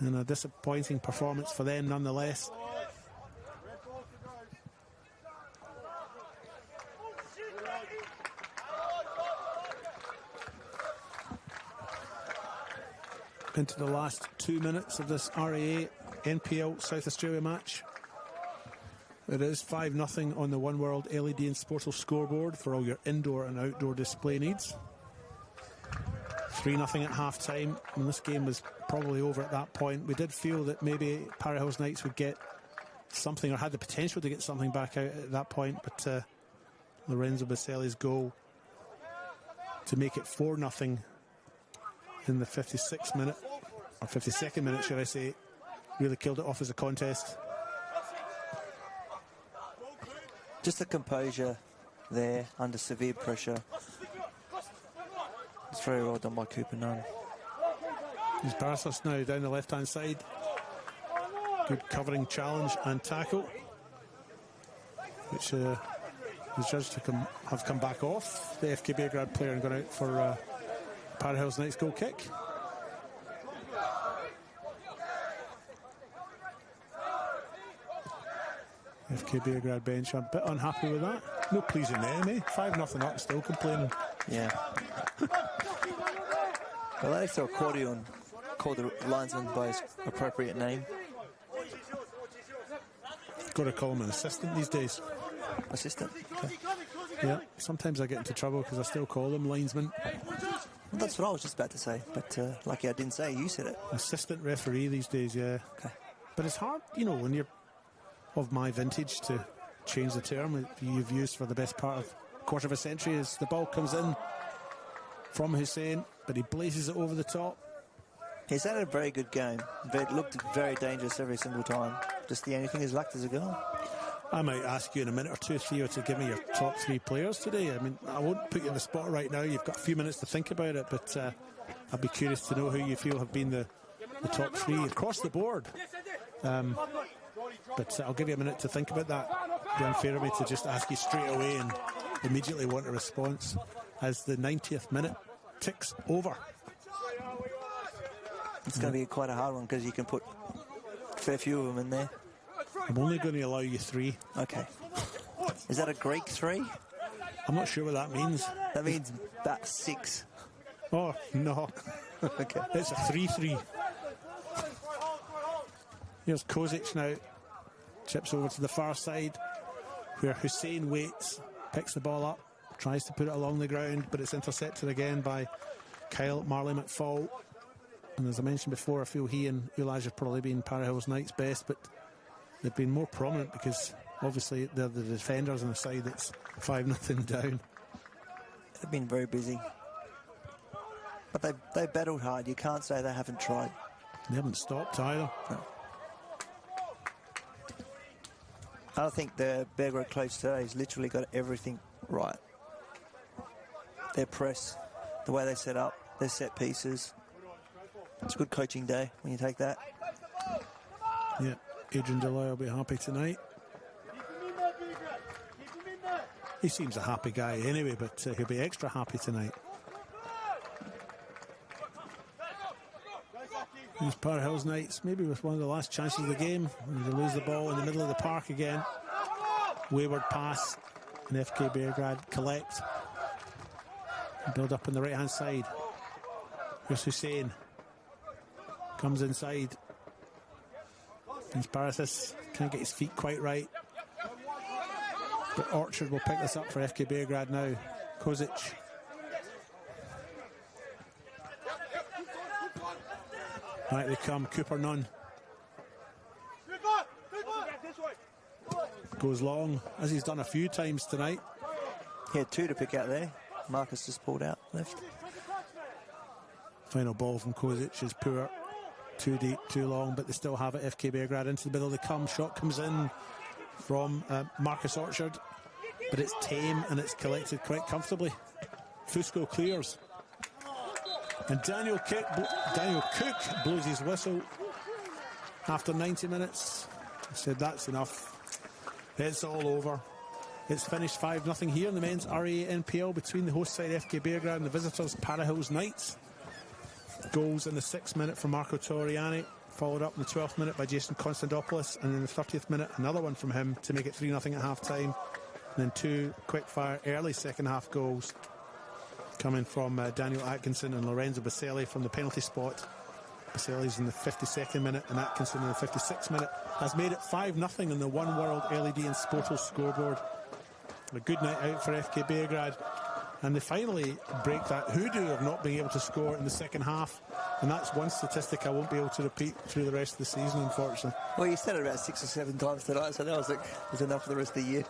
And a disappointing performance for them nonetheless. Into the last 2 minutes of this RAA NPL South Australia match. It is 5-0 on the One World LED and Sportal scoreboard for all your indoor and outdoor display needs. 3-0 at half-time, and this game was probably over at that point. We did feel that maybe Para Hills Knights would get something, or had the potential to get something back out at that point, but Lorenzo Baselli's goal to make it 4-0 in the 56th minute, or 52nd minute, should I say, really killed it off as a contest. Just the composure there under severe pressure. It's very well done by Cooper Nunn. He's Barsos now down the left-hand side. Good covering challenge and tackle, which the judge have come back off the FK Beograd player and gone out for Para Hills Knights goal kick. FK Beograd bench, I'm a bit unhappy with that. No pleasing them, eh? 5-0 up, still complaining. Yeah. Well, that extra accordion called the linesman by his appropriate name. Got to call him an assistant these days. Assistant? Okay. Yeah, sometimes I get into trouble because I still call them linesman. Well, that's what I was just about to say, but lucky I didn't say, you said it. Assistant referee these days, yeah. Okay. But it's hard, you know, when you're of my vintage to change the term that you've used for the best part of a quarter of a century as the ball comes in from Hussein, but he blazes it over the top. He's had a very good game. It looked very dangerous every single time. Just the only thing is luck as a goal. I might ask you in a minute or two, Theo, to give me your top 3 players today. I mean, I won't put you in the spot right now. You've got a few minutes to think about it, but I'd be curious to know who you feel have been the top 3 across the board. But I'll give you a minute to think about that. It'd be unfair of me to just ask you straight away and immediately want a response as the 90th minute ticks over. It's going to be quite a hard one because you can put a fair few of them in there. I'm only going to allow you 3. Okay. Is that a Greek 3? I'm not sure what that means. That means about 6. Oh, no. Okay. It's a 3-3. Here's Kozic now. Chips over to the far side where Hussein waits, picks the ball up, tries to put it along the ground, but it's intercepted again by Kyle Marley McFall. And as I mentioned before, I feel he and Elijah have probably been Para Hills Knights' best, but they've been more prominent because obviously they're the defenders on the side that's 5-0 down. They've been very busy. But they battled hard. You can't say they haven't tried. They haven't stopped either. No. I think the Beograd coach today has literally got everything right. Their press, the way they set up, their set pieces. It's a good coaching day when you take that. Yeah, Adrian Deloy will be happy tonight. He seems a happy guy anyway, but he'll be extra happy tonight. These Para Hills Knights, maybe with one of the last chances of the game, and they lose the ball in the middle of the park again. Wayward pass, and FK Beograd collect. And build up on the right-hand side. Here's Hussein. Comes inside. These Parasis can't get his feet quite right. But Orchard will pick this up for FK Beograd now. Kozic. Right, they come. Cooper Nunn. Goes long, as he's done a few times tonight. He had 2 to pick out there. Marcus just pulled out left. Final ball from Kozic is poor. Too deep, too long, but they still have it. FK Beograd into the middle. They come. Shot comes in from Marcus Orchard, but it's tame and it's collected quite comfortably. Fusco clears. And Daniel Cook blows his whistle after 90 minutes. He said that's enough. It's all over. It's finished 5-0 here in the men's RA NPL between the host side FK Beograd and the visitors Para Hills Knights. Goals in the 6th minute from Marco Torriani, followed up in the 12th minute by Jason Konstantopoulos, and in the 30th minute another one from him to make it 3-0 at half time. And then 2 quick-fire early second half goals coming from Daniel Atkinson and Lorenzo Baselli from the penalty spot. Baselli's in the 52nd minute and Atkinson in the 56th minute has made it 5-0 on the One World LED and Sportal scoreboard. A good night out for FK Beograd And they finally break that hoodoo of not being able to score in the second half. And that's one statistic I won't be able to repeat through the rest of the season, unfortunately. Well, you said it about 6 or 7 times tonight, so that was enough for the rest of the year.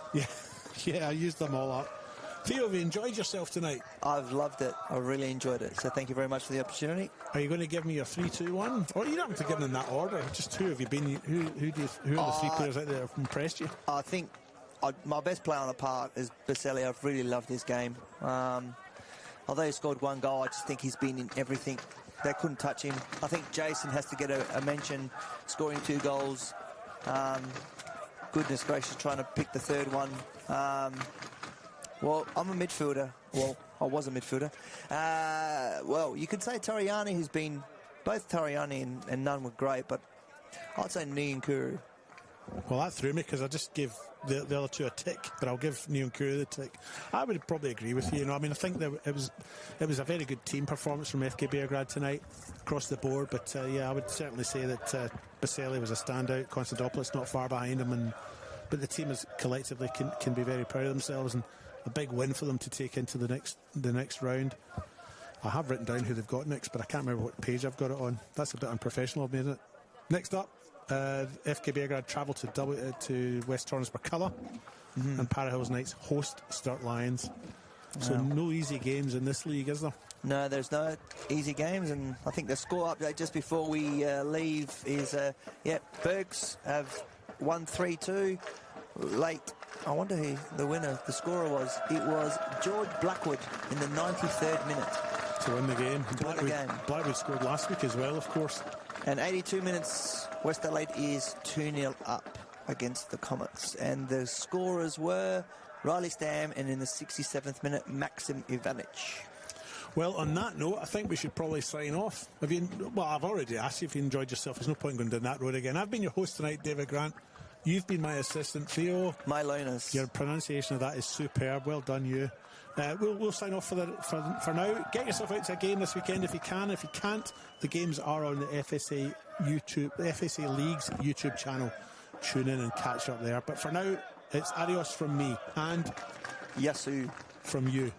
Yeah, I used them all up. Theo, have you enjoyed yourself tonight? I've loved it. I really enjoyed it. So thank you very much for the opportunity. Are you going to give me your 3-2-1? Or you don't have to give them in that order. Just who have you been? Who are the 3 players out there that have impressed you? I think my best player on the park is Baselli. I've really loved his game. Although he scored 1 goal, I just think he's been in everything. They couldn't touch him. I think Jason has to get a mention, scoring 2 goals. Goodness gracious, trying to pick the third one. Well, I'm a midfielder. Well, I was a midfielder. Well, you could say Tariani, who's been... Both Tariani and Nunn were great, but I'd say Nyankuru. Well, that threw me because I just gave the other 2 a tick, but I'll give Nyankuru the tick. I would probably agree with you. You know, I mean, I think that it was a very good team performance from FK Beograd tonight across the board. But yeah, I would certainly say that Baselli was a standout. Constantopoulos not far behind him, but the team is collectively can be very proud of themselves, and a big win for them to take into the next round. I have written down who they've got next, but I can't remember what page I've got it on. That's a bit unprofessional of me, isn't it? Next up, FK Beograd travel to West Torrens-Burculla, and Parahills Knights host Sturt Lions. So no easy games in this league, is there? No, there's no easy games, and I think the score update just before we leave is, Bergs have won 3-2 late. I wonder who the scorer was. It was George Blackwood in the 93rd minute. To win the game. Blackwood scored last week as well, of course. And 82 minutes, West Adelaide is 2-0 up against the Comets. And the scorers were Riley Stam and in the 67th minute, Maxim Ivanic. Well, on that note, I think we should probably sign off. I've already asked you if you enjoyed yourself. There's no point going down that road again. I've been your host tonight, David Grant. You've been my assistant, Theo. My Linus. Your pronunciation of that is superb. Well done, you. We'll sign off for now. Get yourself out to a game this weekend if you can. If you can't, the games are on the FSA League's YouTube channel. Tune in and catch up there. But for now, it's adios from me and Yasu from you.